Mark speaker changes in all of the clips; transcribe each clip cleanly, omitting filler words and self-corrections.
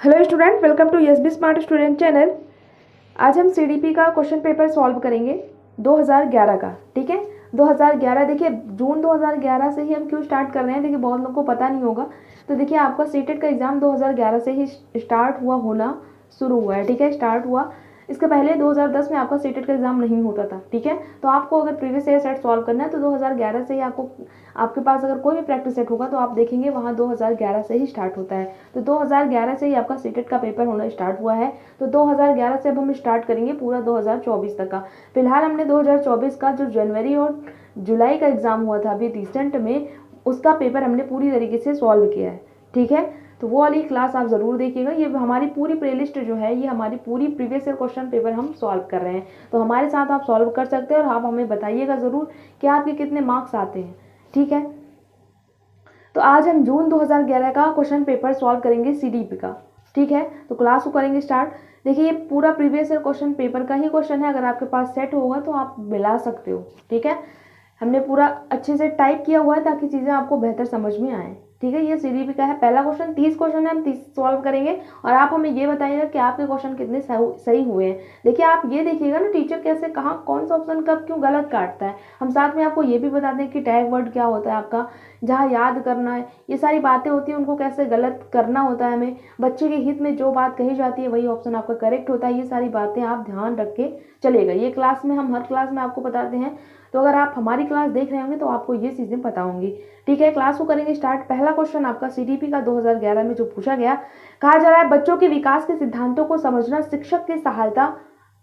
Speaker 1: Hello student, welcome to SB smart student channel. आज हम CDP का क्वेश्चन पेपर सॉल्व करेंगे 2011 का। ठीक है, 2011 देखिए, जून 2011 से ही हम क्यों स्टार्ट कर रहे हैं, देखिए बहुत लोगों को पता नहीं होगा। तो देखिए आपका सीटेट का एग्ज़ाम 2011 से ही स्टार्ट हुआ होना शुरू हुआ है। ठीक है, स्टार्ट हुआ। इसके पहले 2010 में आपका सीटेट का एग्ज़ाम नहीं होता था। ठीक है, तो आपको अगर प्रीवियस ईयर सेट सॉल्व करना है तो 2011 से ही आपको, आपके पास अगर कोई भी प्रैक्टिस सेट होगा तो आप देखेंगे वहाँ 2011 से ही स्टार्ट होता है। तो 2011 से ही आपका सीटेट का पेपर होना स्टार्ट हुआ है। तो 2011 से अब हम स्टार्ट करेंगे पूरा 2024 तक का। फिलहाल हमने 2024 का जो जनवरी और जुलाई का एग्ज़ाम हुआ था अभी रिसेंट में, उसका पेपर हमने पूरी तरीके से सॉल्व किया है। ठीक है, तो वो वाली क्लास आप ज़रूर देखिएगा। ये हमारी पूरी प्लेलिस्ट जो है, ये हमारी पूरी प्रीवियस ईयर क्वेश्चन पेपर हम सॉल्व कर रहे हैं। तो हमारे साथ आप सॉल्व कर सकते हैं और आप हमें बताइएगा ज़रूर कि आपके कितने मार्क्स आते हैं। ठीक है, तो आज हम जून 2011 का क्वेश्चन पेपर सॉल्व करेंगे सीडीपी का। ठीक है, तो क्लास को करेंगे स्टार्ट। देखिए ये पूरा प्रीवियस ईयर क्वेश्चन पेपर का ही क्वेश्चन है, अगर आपके पास सेट होगा तो आप मिला सकते हो। ठीक है, हमने पूरा अच्छे से टाइप किया हुआ है ताकि चीज़ें आपको बेहतर समझ में आए। ठीक है, ये सीडीपी का है पहला क्वेश्चन। 30 क्वेश्चन है, हम 30 सॉल्व करेंगे और आप हमें ये बताइएगा कि आपके क्वेश्चन कितने सही हुए हैं। देखिए आप ये देखिएगा ना, टीचर कैसे कहाँ कौन सा ऑप्शन कब क्यों गलत काटता है। हम साथ में आपको ये भी बता दें कि टैग वर्ड क्या होता है आपका, जहाँ याद करना है, ये सारी बातें होती हैं, उनको कैसे गलत करना होता है हमें। बच्चे के हित में जो बात कही जाती है वही ऑप्शन आपका करेक्ट होता है। ये सारी बातें आप ध्यान रख के चलेगा। ये क्लास में हम हर क्लास में आपको बताते हैं, तो अगर आप हमारी क्लास देख रहे होंगे तो आपको ये चीज़ें पता होंगी। ठीक है, क्लास को करेंगे स्टार्ट। पहला क्वेश्चन आपका सीडीपी का 2011 में जो पूछा गया, कहा जा रहा है बच्चों के विकास के सिद्धांतों को समझना शिक्षक की सहायता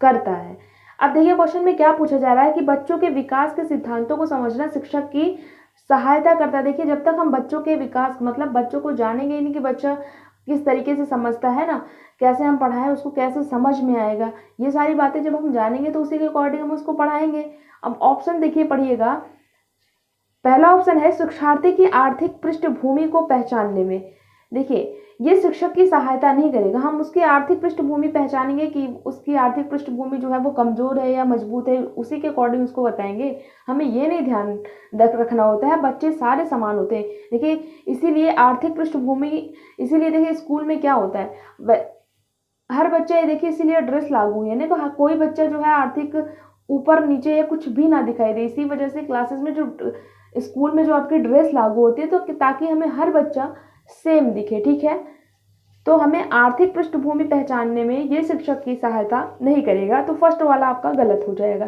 Speaker 1: करता है। अब देखिए क्वेश्चन में क्या पूछा जा रहा है कि बच्चों के विकास के सिद्धांतों को समझना शिक्षक की सहायता करता है। देखिए जब तक हम बच्चों के विकास मतलब बच्चों को जानेंगे ही नहीं कि बच्चा किस तरीके से समझता है ना, कैसे हम पढ़ाएं उसको, कैसे समझ में आएगा, ये सारी बातें जब हम जानेंगे तो उसी के अकॉर्डिंग हम उसको पढ़ाएंगे। अब ऑप्शन देखिए पढ़िएगा। पहला ऑप्शन है शिक्षार्थी की आर्थिक पृष्ठभूमि को पहचानने में। देखिए ये शिक्षक की सहायता नहीं करेगा, हम उसकी आर्थिक पृष्ठभूमि पहचानेंगे कि उसकी आर्थिक पृष्ठभूमि जो है वो कमजोर है या मजबूत है, उसी के अकॉर्डिंग उसको बताएंगे। हमें ये नहीं ध्यान रखना होता है बच्चे सारे समान होते हैं। देखिए इसीलिए आर्थिक पृष्ठभूमि, इसीलिए देखिए स्कूल में क्या होता है, हर बच्चा, देखिए इसीलिए ड्रेस लागू है ना, तो कोई बच्चा जो है आर्थिक ऊपर नीचे या कुछ भी ना दिखाई दे। इसी वजह से क्लासेस में जो स्कूल में जो आपकी ड्रेस लागू होती है, तो ताकि हमें हर बच्चा सेम दिखे। ठीक है, तो हमें आर्थिक पृष्ठभूमि पहचानने में ये शिक्षक की सहायता नहीं करेगा, तो फर्स्ट वाला आपका गलत हो जाएगा।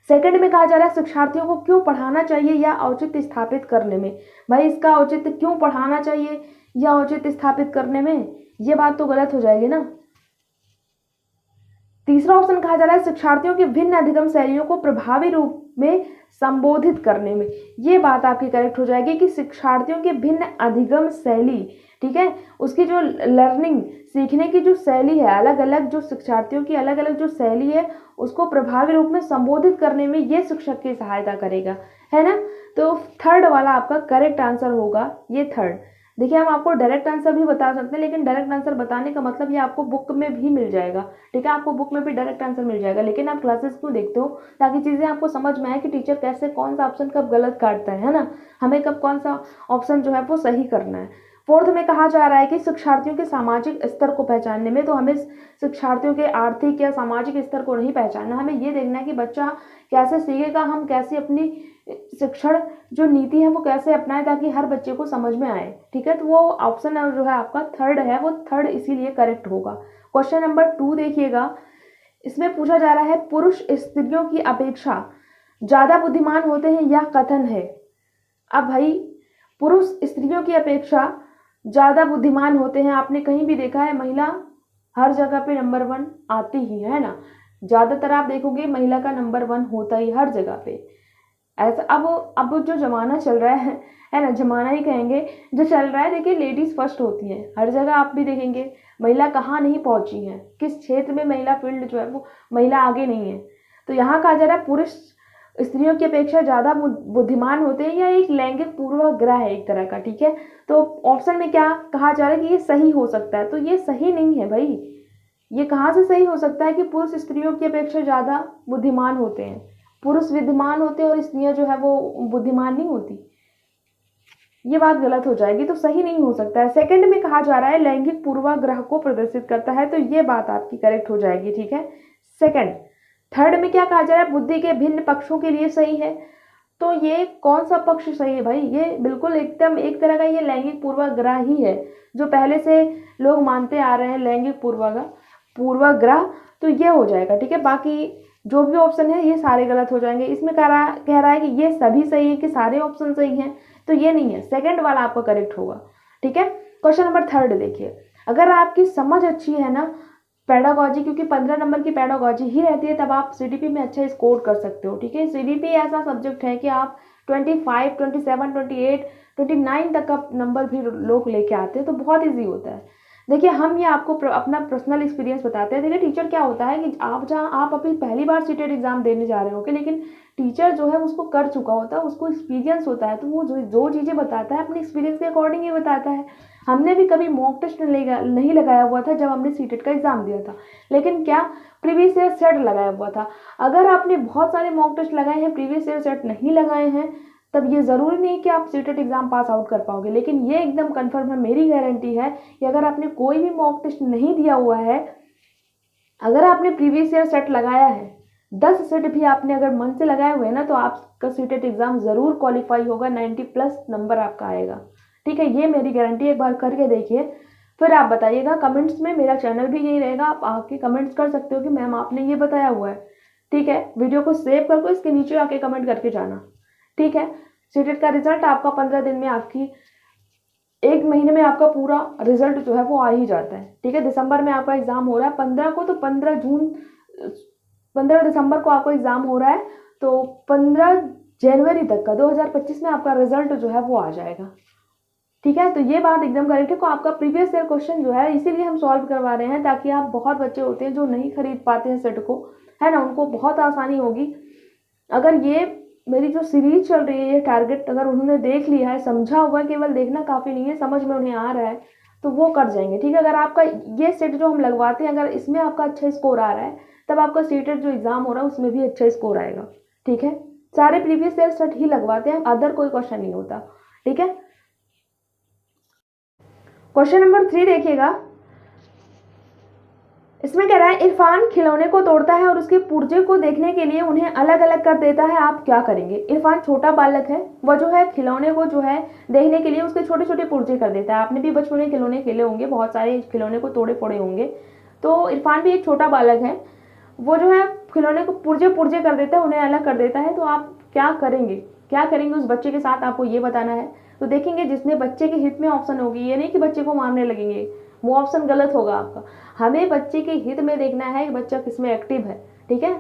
Speaker 1: सेकंड में कहा जा रहा है शिक्षार्थियों को क्यों पढ़ाना चाहिए या औचित्य स्थापित करने में। भाई इसका औचित्य क्यों पढ़ाना चाहिए या औचित्य स्थापित करने में, ये बात तो गलत हो जाएगी ना। तीसरा ऑप्शन कहा जा रहा है शिक्षार्थियों की भिन्न अधिगम शैलियों को प्रभावी रूप में संबोधित करने में। ये बात आपकी करेक्ट हो जाएगी कि शिक्षार्थियों की भिन्न अधिगम शैली, ठीक है, उसकी जो लर्निंग सीखने की जो शैली है, अलग अलग जो शिक्षार्थियों की अलग अलग जो शैली है, उसको प्रभावी रूप में संबोधित करने में ये शिक्षक की सहायता करेगा, है ना। तो थर्ड वाला आपका करेक्ट आंसर होगा, ये थर्ड। देखिए हम आपको डायरेक्ट आंसर भी बता सकते हैं, लेकिन डायरेक्ट आंसर बताने का मतलब ये आपको बुक में भी मिल जाएगा। ठीक है, आपको बुक में भी डायरेक्ट आंसर मिल जाएगा, लेकिन आप क्लासेस क्यों देखते हो, ताकि चीज़ें आपको समझ में आए कि टीचर कैसे कौन सा ऑप्शन कब गलत काटता है ना, हमें कब कौन सा ऑप्शन जो है वो सही करना है। फोर्थ में कहा जा रहा है कि शिक्षार्थियों के सामाजिक स्तर को पहचानने में, तो हमें शिक्षार्थियों के आर्थिक या सामाजिक स्तर को नहीं पहचानना, हमें ये देखना है कि बच्चा कैसे सीखेगा, हम कैसे अपनी शिक्षण जो नीति है वो कैसे अपनाएं ताकि हर बच्चे को समझ में आए। ठीक है, तो वो ऑप्शन जो है आपका थर्ड है, वो थर्ड इसीलिए करेक्ट होगा। क्वेश्चन नंबर 2 देखिएगा, इसमें पूछा जा रहा है पुरुष स्त्रियों की अपेक्षा ज्यादा बुद्धिमान होते हैं, यह कथन है। अब भाई पुरुष स्त्रियों की अपेक्षा ज्यादा बुद्धिमान होते हैं, आपने कहीं भी देखा है महिला हर जगह पे नंबर 1 आती ही है ना, ज्यादातर आप देखोगे महिला का नंबर 1 होता ही हर जगह पे। ऐसा अब जो जमाना चल रहा है ना, जमाना ही कहेंगे जो चल रहा है, देखिए लेडीज फर्स्ट होती हैं हर जगह, आप भी देखेंगे महिला कहाँ नहीं पहुंची है, किस क्षेत्र में महिला फील्ड जो है वो महिला आगे नहीं है। तो यहाँ कहा जा रहा है पुरुष स्त्रियों की अपेक्षा ज्यादा बुद्धिमान होते हैं, या एक लैंगिक पूर्वाग्रह है एक तरह का। ठीक है, तो ऑप्शन में क्या कहा जा रहा है कि ये सही हो सकता है, तो ये सही नहीं है भाई। ये कहाँ से सही हो सकता है कि पुरुष स्त्रियों की अपेक्षा ज्यादा बुद्धिमान होते हैं, पुरुष विद्यमान होते हैं और स्त्रियां जो है वो बुद्धिमान नहीं होती। ये बात गलत हो जाएगी, तो सही नहीं हो सकता है। सेकंड में कहा जा रहा है लैंगिक पूर्वाग्रह को प्रदर्शित करता है, तो ये बात आपकी करेक्ट हो जाएगी, ठीक है, सेकंड। थर्ड में क्या कहा जा रहा है, बुद्धि के भिन्न पक्षों के लिए सही है, तो ये कौन सा पक्ष सही है भाई, ये बिल्कुल एकदम एक तरह का ये लैंगिक पूर्वाग्रह ही है, जो पहले से लोग मानते आ रहे हैं लैंगिक पूर्वाग्रह, तो ये हो जाएगा, ठीक है। बाकी जो भी ऑप्शन है ये सारे गलत हो जाएंगे। इसमें कह रहा है कि ये सभी सही है कि सारे ऑप्शन सही हैं, तो ये नहीं है, सेकंड वाला आपका करेक्ट होगा, ठीक है। क्वेश्चन नंबर थर्ड देखिए, अगर आपकी समझ अच्छी है ना पेडागॉजी, क्योंकि 15 नंबर की पेडागॉजी ही रहती है, तब आप सीडीपी में अच्छा स्कोर कर सकते हो, ठीक है। सीडीपी ऐसा सब्जेक्ट है कि आप 25, 27, 28, 29 तक का नंबर भी लोग लेके आते हैं, तो बहुत ईजी होता है। देखिए हम ये आपको अपना पर्सनल एक्सपीरियंस बताते हैं। देखिए टीचर क्या होता है कि आप अभी पहली बार सीटेट एग्जाम देने जा रहे हो, लेकिन टीचर जो है उसको कर चुका होता है, उसको एक्सपीरियंस होता है, तो वो जो चीज़ें बताता है अपने एक्सपीरियंस के अकॉर्डिंग ही बताता है। हमने भी कभी मॉक टेस्ट नहीं लगाया हुआ था जब हमने सीटेट का एग्जाम दिया था, लेकिन क्या प्रीवियस ईयर सेट लगाया हुआ था। अगर आपने बहुत सारे मॉक टेस्ट लगाए हैं, प्रीवियस ईयर सेट नहीं लगाए हैं, तब ये ज़रूरी नहीं कि आप सीटेट एग्जाम पास आउट कर पाओगे, लेकिन ये एकदम कंफर्म है, मेरी गारंटी है कि अगर आपने कोई भी मॉक टेस्ट नहीं दिया हुआ है, अगर आपने प्रीवियस ईयर सेट लगाया है, 10 सेट भी आपने अगर मन से लगाए हुए हैं ना, तो आपका सीटेट एग्जाम ज़रूर क्वालिफाई होगा, 90+ नंबर आपका आएगा, ठीक है। ये मेरी गारंटी, एक बार करके देखिए, फिर आप बताइएगा कमेंट्स में। मेरा चैनल भी यही रहेगा, आप आके कमेंट्स कर सकते हो कि मैम आपने ये बताया हुआ है, ठीक है। वीडियो को सेव करके इसके नीचे आके कमेंट करके जाना, ठीक है। सीटेट का रिजल्ट आपका 15 दिन में, आपकी 1 महीने में आपका पूरा रिजल्ट जो है वो आ ही जाता है, ठीक है। दिसंबर में आपका एग्जाम हो रहा है 15 को, तो 15 दिसंबर को आपको एग्जाम हो रहा है, तो 15 जनवरी तक का 2025 में आपका रिजल्ट जो है वो आ जाएगा, ठीक है। तो ये बात एकदम करेक्ट है। को आपका प्रीवियस ईयर क्वेश्चन जो है इसीलिए हम सॉल्व करवा रहे हैं, ताकि आप बहुत बच्चे होते हैं जो नहीं खरीद पाते हैं सेट को, है ना, उनको बहुत आसानी होगी। अगर ये मेरी जो सीरीज चल रही है, ये टारगेट अगर उन्होंने देख लिया है, समझा हुआ है, केवल देखना काफ़ी नहीं है, समझ में उन्हें आ रहा है, तो वो कर जाएंगे, ठीक है। अगर आपका ये सेट जो हम लगवाते हैं, अगर इसमें आपका अच्छा स्कोर आ रहा है, तब आपका सीटेट जो एग्जाम हो रहा है उसमें भी अच्छा स्कोर आएगा, ठीक है। सारे प्रीवियस ईयर सेट ही लगवाते हैं, अदर कोई क्वेश्चन नहीं होता, ठीक है। क्वेश्चन नंबर 3 देखिएगा, इसमें कह रहा है इरफान खिलौने को तोड़ता है और उसके पुर्जे को देखने के लिए उन्हें अलग अलग कर देता है, आप क्या करेंगे। इरफान छोटा बालक है, वह जो है खिलौने को जो है देखने के लिए उसके छोटे छोटे पुर्जे कर देता है। आपने भी बचपन में खिलौने खेले होंगे, बहुत सारे खिलौने को तोड़े फोड़े होंगे, तो इरफान भी एक छोटा बालक है, वो जो है खिलौने को पुर्जे पुर्जे कर देता है, उन्हें अलग कर देता है, तो आप क्या करेंगे, क्या करेंगे उस बच्चे के साथ, आपको ये बताना है। तो देखेंगे जिसमें बच्चे के हित में ऑप्शन होगी, ये नहीं कि बच्चे को मारने लगेंगे, वो ऑप्शन गलत होगा आपका। हमें बच्चे के हित में देखना है कि बच्चा किसमें एक्टिव है, ठीक है।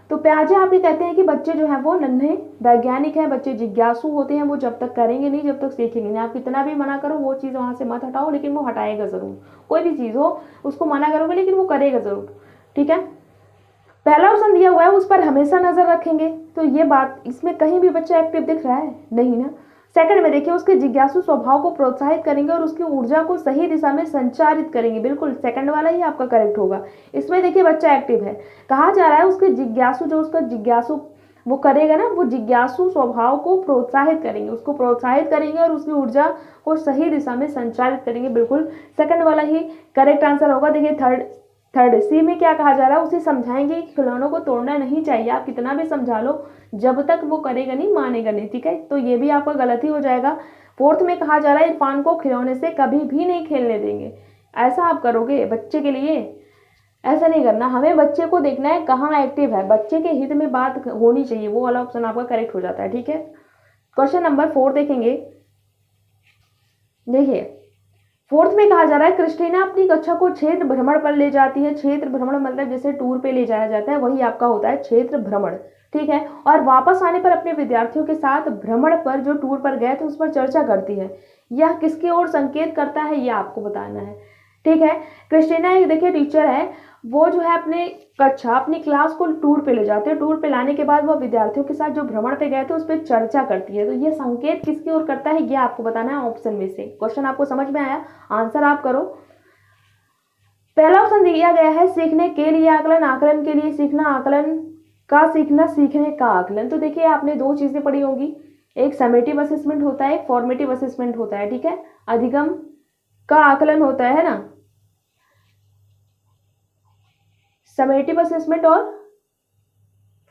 Speaker 1: तो प्याजे आप ये कहते हैं कि बच्चे जो है वो नन्हे वैज्ञानिक हैं, बच्चे जिज्ञासु होते हैं, वो जब तक करेंगे नहीं जब तक सीखेंगे नहीं। आप कितना भी मना करो वो चीज़ वहाँ से मत हटाओ, लेकिन वो हटाएगा ज़रूर। कोई भी चीज़ हो उसको मना करोगे लेकिन वो करेगा ज़रूर, ठीक है। पहला ऑप्शन दिया हुआ है उस पर हमेशा नजर रखेंगे, तो ये बात, इसमें कहीं भी बच्चा एक्टिव दिख रहा है नहीं ना। सेकंड में देखिए उसके जिज्ञासु स्वभाव को प्रोत्साहित करेंगे और उसकी ऊर्जा को सही दिशा में संचारित करेंगे, बिल्कुल सेकंड वाला ही आपका करेक्ट होगा। इसमें देखिए बच्चा एक्टिव है, कहा जा रहा है उसके जिज्ञासु, जो उसका जिज्ञासु वो करेगा ना, वो जिज्ञासु स्वभाव को प्रोत्साहित करेंगे, उसको प्रोत्साहित करेंगे और उसकी ऊर्जा को सही दिशा में संचारित करेंगे, बिल्कुल सेकंड वाला ही करेक्ट आंसर होगा। देखिए थर्ड सी में क्या कहा जा रहा है, उसे समझाएंगे कि खिलौनों को तोड़ना नहीं चाहिए, आप कितना भी समझा लो जब तक वो करेगा नहीं मानेगा नहीं, ठीक है। तो ये भी आपका गलत ही हो जाएगा। फोर्थ में कहा जा रहा है इरफान को खिलौने से कभी भी नहीं खेलने देंगे, ऐसा आप करोगे बच्चे के लिए, ऐसा नहीं करना। हमें बच्चे को देखना है कहाँ एक्टिव है, बच्चे के हित में बात होनी चाहिए, वो वाला ऑप्शन आपका करेक्ट हो जाता है, ठीक है। क्वेश्चन नंबर 4 देखेंगे, देखिए फोर्थ में कहा जा रहा है क्रिस्टीना अपनी कक्षा को क्षेत्र भ्रमण पर ले जाती है। क्षेत्र भ्रमण मतलब जैसे टूर पे ले जाया जाता है, वही आपका होता है क्षेत्र भ्रमण, ठीक है। और वापस आने पर अपने विद्यार्थियों के साथ भ्रमण पर, जो टूर पर गए थे उस पर चर्चा करती है। यह किसकी ओर संकेत करता है, यह आपको बताना है, ठीक है। क्रिस्टीना एक देखिए टीचर है, वो जो है अपने कक्षा अपनी क्लास को टूर पे ले जाते हैं, टूर पे लाने के बाद वो विद्यार्थियों के साथ जो भ्रमण पे गए थे उस पर चर्चा करती है, तो ये संकेत किसकी ओर करता है ये आपको बताना है ऑप्शन में से। क्वेश्चन आपको समझ में आया, आंसर आप करो। पहला ऑप्शन दिया गया है सीखने के लिए आकलन, आकलन के लिए सीखना, आकलन का सीखना, सीखने का आकलन। तो देखिए आपने दो चीजें पढ़ी होंगी, एक समेटिव असेसमेंट होता है, एक फॉर्मेटिव असेसमेंट होता है, ठीक है। अधिगम का आकलन होता है ना, समेटिव असेसमेंट और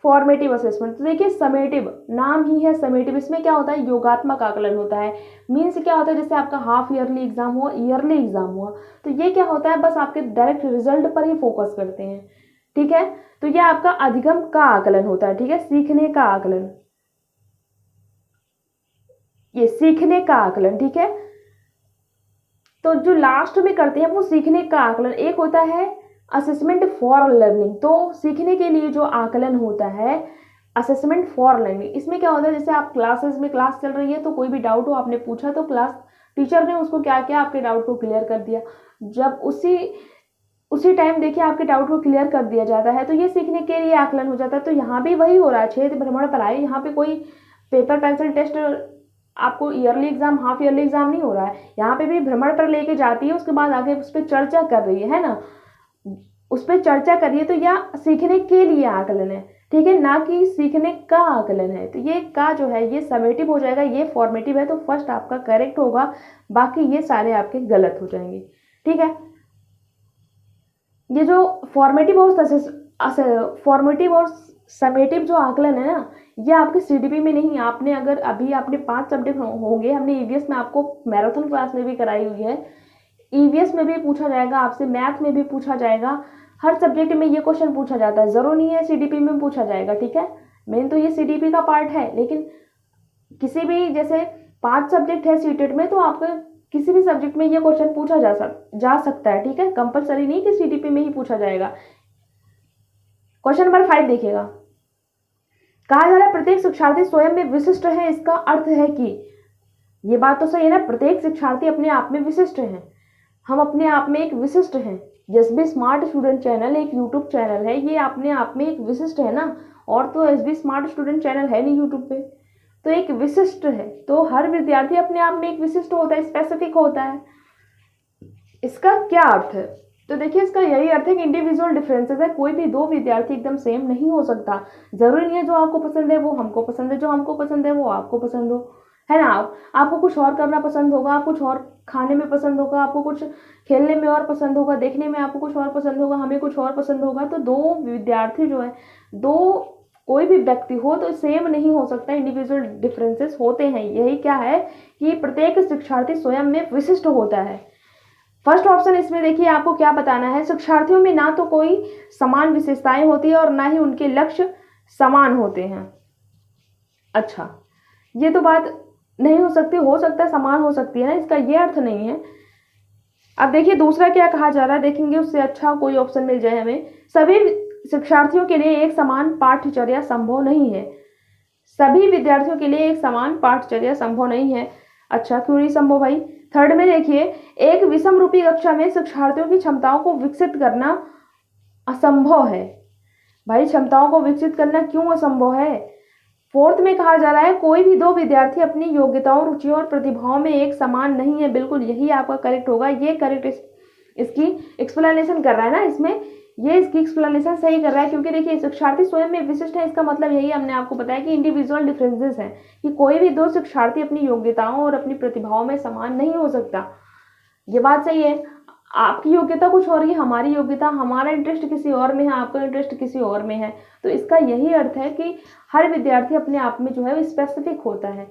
Speaker 1: फॉर्मेटिव असेसमेंट। तो देखिए समेटिव, नाम ही है समेटिव, इसमें क्या होता है, योगात्मक आकलन होता है। मीन्स क्या होता है, जैसे आपका हाफ ईयरली एग्जाम हुआ, ईयरली एग्जाम हुआ, तो ये क्या होता है, बस आपके डायरेक्ट रिजल्ट पर ही फोकस करते हैं, ठीक है। तो ये आपका अधिगम का आकलन होता है, ठीक है, सीखने का आकलन, ये सीखने का आकलन, ठीक है। तो जो लास्ट में करते हैं वो सीखने का आकलन। एक होता है असेसमेंट फॉर लर्निंग, तो सीखने के लिए जो आकलन होता है असेसमेंट फॉर लर्निंग, इसमें क्या होता है, जैसे आप क्लासेस में, क्लास चल रही है तो कोई भी डाउट हो, आपने पूछा तो क्लास टीचर ने उसको क्या किया, आपके डाउट को क्लियर कर दिया। जब उसी टाइम देखिए आपके डाउट को क्लियर कर दिया जाता है, तो ये सीखने के लिए आकलन हो जाता है। तो यहाँ भी वही हो रहा है, क्षेत्र भ्रमण पढ़ाई, यहाँ पे कोई पेपर पेंसिल टेस्ट, आपको yearly exam, half yearly exam नहीं हो रहा है, यहाँ पे भी भ्रमण पर लेके जाती है, उसके बाद आगे उस पर चर्चा कर रही है ना, उस पर चर्चा करिए। तो यह सीखने के लिए आकलन है, ठीक है, ना कि सीखने का आकलन है। तो ये का जो है ये समेटिव हो जाएगा, ये फॉर्मेटिव है, तो फर्स्ट आपका करेक्ट होगा, बाकी ये सारे आपके गलत हो जाएंगे, ठीक है। ये जो फॉर्मेटिव और समेटिव जो आकलन है ना, ये आपके सीडीपी में नहीं, आपने अगर अभी आपने 5 सब्जेक्ट होंगे, हमने ईवीएस में आपको मैराथन क्लास में भी कराई हुई है, ईवीएस में भी पूछा जाएगा आपसे, मैथ में भी पूछा जाएगा, हर सब्जेक्ट में ये क्वेश्चन पूछा जाता है, जरूर नहीं है सीडीपी में पूछा जाएगा, ठीक है। मेन तो ये सीडीपी का पार्ट है, लेकिन किसी भी, जैसे 5 सब्जेक्ट है सीटेट में, तो आपको किसी भी सब्जेक्ट में ये क्वेश्चन पूछा जा सकता है, ठीक है, कंपलसरी नहीं कि सीडीपी में ही पूछा जाएगा। क्वेश्चन नंबर 5 देखिएगा, कहा जा रहा है प्रत्येक शिक्षार्थी स्वयं में विशिष्ट है, इसका अर्थ है कि, ये बात तो सही है ना, प्रत्येक शिक्षार्थी अपने आप में विशिष्ट है, हम अपने आप में एक विशिष्ट हैं। एसबी स्मार्ट स्टूडेंट चैनल एक यूट्यूब चैनल है, ये अपने आप में एक विशिष्ट है ना, और तो एसबी स्मार्ट स्टूडेंट चैनल है नहीं यूट्यूब पे, तो एक विशिष्ट है। तो हर विद्यार्थी अपने आप में एक विशिष्ट होता है, स्पेसिफिक होता है। इसका क्या अर्थ है, तो देखिए इसका यही अर्थ है कि इंडिविजुअल डिफरेंसेस है, कोई भी 2 विद्यार्थी एकदम सेम नहीं हो सकता। जरूरी नहीं है जो आपको पसंद है वो हमको पसंद है, जो हमको पसंद है वो आपको पसंद हो, है ना। आपको कुछ और करना पसंद होगा, आप कुछ और खाने में पसंद होगा, आपको कुछ खेलने में और पसंद होगा, देखने में आपको कुछ और पसंद होगा, हमें कुछ और पसंद होगा। तो 2 विद्यार्थी जो है, 2 कोई भी व्यक्ति हो तो सेम नहीं हो सकता, इंडिविजुअल डिफरेंसेस होते हैं। यही क्या है कि प्रत्येक शिक्षार्थी स्वयं में विशिष्ट होता है। फर्स्ट ऑप्शन इसमें देखिए आपको क्या बताना है, शिक्षार्थियों में ना तो कोई समान विशेषताएं होती है और ना ही उनके लक्ष्य समान होते हैं। अच्छा, ये तो बात नहीं हो सकती, हो सकता है समान हो सकती है ना, इसका ये अर्थ नहीं है। अब देखिए दूसरा क्या कहा जा रहा है, देखेंगे उससे अच्छा कोई ऑप्शन मिल जाए हमें। सभी शिक्षार्थियों के लिए एक समान पाठ्यचर्या संभव नहीं है, सभी विद्यार्थियों के लिए एक समान पाठ्यचर्या संभव नहीं है। अच्छा, क्यों नहीं संभव भाई। थर्ड में देखिए, एक विषम रूपी कक्षा में शिक्षार्थियों की क्षमताओं को विकसित करना असंभव है। भाई क्षमताओं को विकसित करना क्यों असंभव है। फोर्थ में कहा जा रहा है कोई भी 2 विद्यार्थी अपनी योग्यताओं, रुचियों और प्रतिभाओं में एक समान नहीं है। बिल्कुल यही आपका करेक्ट होगा, ये करेक्ट इसकी एक्सप्लेनेशन कर रहा है ना, इसमें ये इसकी एक्सप्लेनेशन सही कर रहा है, क्योंकि देखिए शिक्षार्थी स्वयं में विशिष्ट है, इसका मतलब यही हमने आपको बताया कि इंडिविजुअल डिफरेंसेस हैं, कि कोई भी 2 शिक्षार्थी अपनी योग्यताओं और अपनी प्रतिभाओं में समान नहीं हो सकता। ये बात सही है, आपकी योग्यता कुछ और है, हमारी योग्यता, हमारा इंटरेस्ट किसी और में है, आपका इंटरेस्ट किसी और में है। तो इसका यही अर्थ है कि हर विद्यार्थी अपने आप में जो है वो स्पेसिफिक होता है,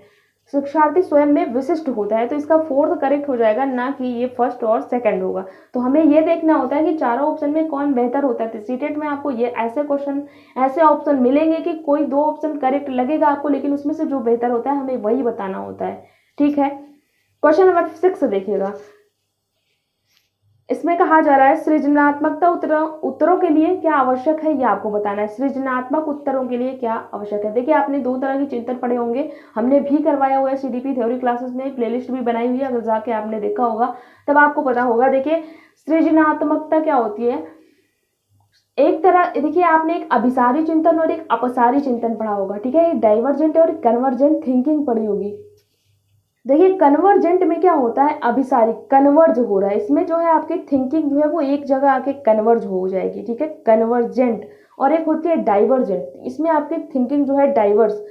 Speaker 1: शिक्षार्थी स्वयं में विशिष्ट होता है। तो इसका फोर्थ करेक्ट हो जाएगा, ना कि ये फर्स्ट और सेकंड होगा। तो हमें ये देखना होता है कि चारों ऑप्शन में कौन बेहतर होता है। सीटेट में आपको ये ऐसे क्वेश्चन, ऐसे ऑप्शन मिलेंगे कि कोई 2 ऑप्शन करेक्ट लगेगा आपको, लेकिन उसमें से जो बेहतर होता है हमें वही बताना होता है, ठीक है। क्वेश्चन नंबर 6 देखिएगा, इसमें कहा जा रहा है सृजनात्मकता उत्तरों के लिए क्या आवश्यक है, ये आपको बताना है। सृजनात्मक उत्तरों के लिए क्या आवश्यक है। देखिए आपने 2 तरह के चिंतन पढ़े होंगे, हमने भी करवाया हुआ है सीडीपी थ्योरी क्लासेस में, प्लेलिस्ट भी बनाई हुई है, अगर जाके आपने देखा होगा तब आपको पता होगा। देखिए सृजनात्मकता क्या होती है, एक तरह देखिए आपने एक अभिसारी चिंतन और एक अपसारी चिंतन पढ़ा होगा, ठीक है, डाइवर्जेंट और कन्वर्जेंट थिंकिंग पढ़ी होगी। देखिए कन्वर्जेंट में क्या होता है, अभिसारी कन्वर्ज हो रहा है, इसमें जो है आपकी थिंकिंग जो है वो एक जगह आके कन्वर्ज हो जाएगी, ठीक है, कन्वर्जेंट। और एक होती है डाइवर्जेंट, इसमें आपकी थिंकिंग जो है डाइवर्स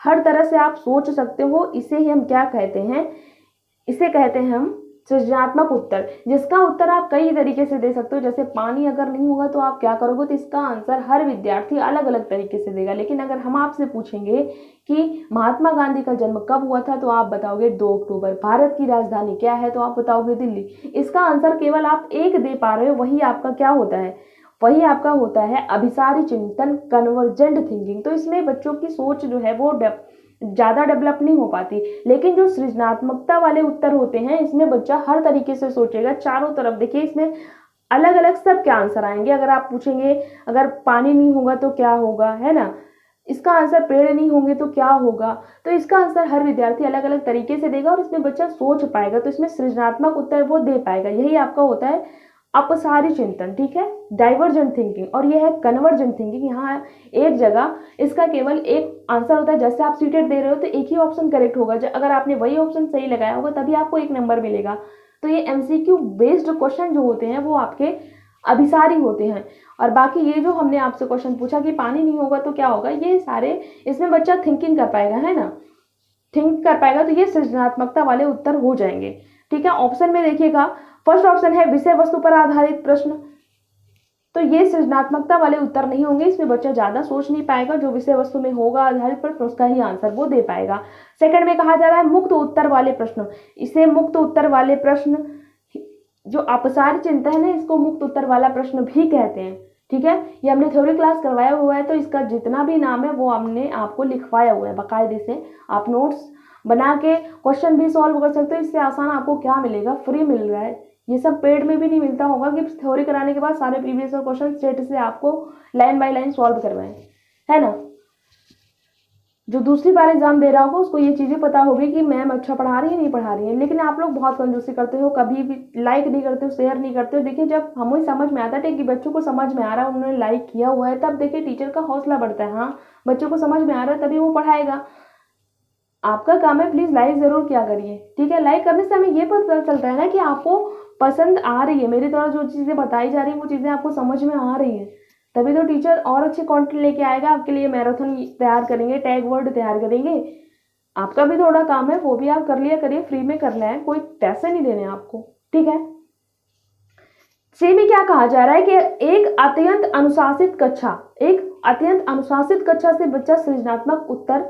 Speaker 1: हर तरह से आप सोच सकते हो, इसे ही हम क्या कहते हैं, इसे कहते हैं हम सृजनात्मक उत्तर, जिसका उत्तर आप कई तरीके से दे सकते हो। जैसे पानी अगर नहीं होगा तो आप क्या करोगे, तो इसका आंसर हर विद्यार्थी अलग अलग तरीके से देगा। लेकिन अगर हम आपसे पूछेंगे कि महात्मा गांधी का जन्म कब हुआ था, तो आप बताओगे 2 अक्टूबर। भारत की राजधानी क्या है, तो आप बताओगे दिल्ली। इसका आंसर केवल आप एक दे पा रहे हो, वही आपका क्या होता है, वही आपका होता है अभिसारी चिंतन, कन्वर्जेंट थिंकिंग। तो इसमें बच्चों की सोच जो है वो ज़्यादा डेवलप नहीं हो पाती। लेकिन जो सृजनात्मकता वाले उत्तर होते हैं, इसमें बच्चा हर तरीके से सोचेगा, चारों तरफ देखिए इसमें अलग अलग सब क्या आंसर आएंगे। अगर आप पूछेंगे अगर पानी नहीं होगा तो क्या होगा, है ना, इसका आंसर पेड़ नहीं होंगे तो क्या होगा, तो इसका आंसर हर विद्यार्थी अलग अलग तरीके से देगा और इसमें बच्चा सोच पाएगा, तो इसमें सृजनात्मक उत्तर वो दे पाएगा। यही आपका होता है अपसारी चिंतन, ठीक है, डाइवर्जेंट थिंकिंग। और यह है कन्वर्जेंट थिंकिंग। यहाँ एक जगह इसका केवल एक आंसर होता है। जैसे आप सीटेड दे रहे हो तो एक ही ऑप्शन करेक्ट होगा, अगर आपने वही ऑप्शन सही लगाया होगा तभी आपको 1 नंबर मिलेगा। तो ये एमसीक्यू बेस्ड क्वेश्चन जो होते हैं वो आपके अभिसारी होते हैं। और बाकी ये जो हमने आपसे क्वेश्चन पूछा कि पानी नहीं होगा तो क्या होगा, ये सारे इसमें बच्चा थिंकिंग कर पाएगा, है ना, थिंक कर पाएगा, तो ये सृजनात्मकता वाले उत्तर हो जाएंगे। ठीक है, ऑप्शन में देखिएगा, फर्स्ट ऑप्शन है विषय वस्तु पर आधारित प्रश्न, तो ये सृजनात्मकता वाले उत्तर नहीं होंगे, इसमें बच्चा ज्यादा सोच नहीं पाएगा। जो विषय वस्तु में होगा आधारित प्रश्न उसका ही आंसर वो दे पाएगा। सेकंड में कहा जा रहा है मुक्त उत्तर वाले प्रश्न, इसे मुक्त उत्तर वाले प्रश्न, जो अपसारी चिंतन है ना, इसको मुक्त उत्तर वाला प्रश्न भी कहते हैं। ठीक है, ये हमने थ्योरी क्लास करवाया हुआ है, तो इसका जितना भी नाम है वो हमने आपको लिखवाया हुआ है बाकायदे से। आप नोट्स बना के क्वेश्चन भी सॉल्व कर सकते हो। इससे आसान आपको क्या मिलेगा, फ्री मिल रहा है। ये सब पेड में भी नहीं मिलता होगा कि थ्योरी कराने के बाद सारे प्रीवियस क्वेश्चन स्टेट से आपको लाइन बाय लाइन सॉल्व करवाएं, है ना। जो दूसरी बार एग्जाम दे रहा होगा उसको ये चीज़ें पता होगी कि मैम अच्छा पढ़ा रही है नहीं पढ़ा रही है। लेकिन आप लोग बहुत कंजूसी करते हो, कभी भी लाइक नहीं करते हो, शेयर नहीं करते हो। देखिए जब हमें समझ में आता है कि बच्चों को समझ में आ रहा है, उन्होंने लाइक किया हुआ है, तब देखिए टीचर का हौसला बढ़ता है। हाँ, बच्चों को समझ में आ रहा है तभी वो पढ़ाएगा। आपका काम है, प्लीज़ लाइक ज़रूर किया करिए। ठीक है, लाइक करने से हमें ये पता चलता है ना कि आपको पसंद आ रही है, मेरे द्वारा जो चीज़ें बताई जा रही है वो चीज़ें आपको समझ में आ रही है, तभी तो टीचर और अच्छे कंटेंट लेके आएगा आपके लिए। मैराथन तैयार करेंगे, टैग वर्ड तैयार करेंगे, आपका भी थोड़ा काम है, वो भी आप कर लिया करिए, फ्री में करना है, कोई पैसे नहीं देने आपको। ठीक है, सी में क्या कहा जा रहा है कि एक अत्यंत अनुशासित कक्षा से बच्चा सृजनात्मक उत्तर,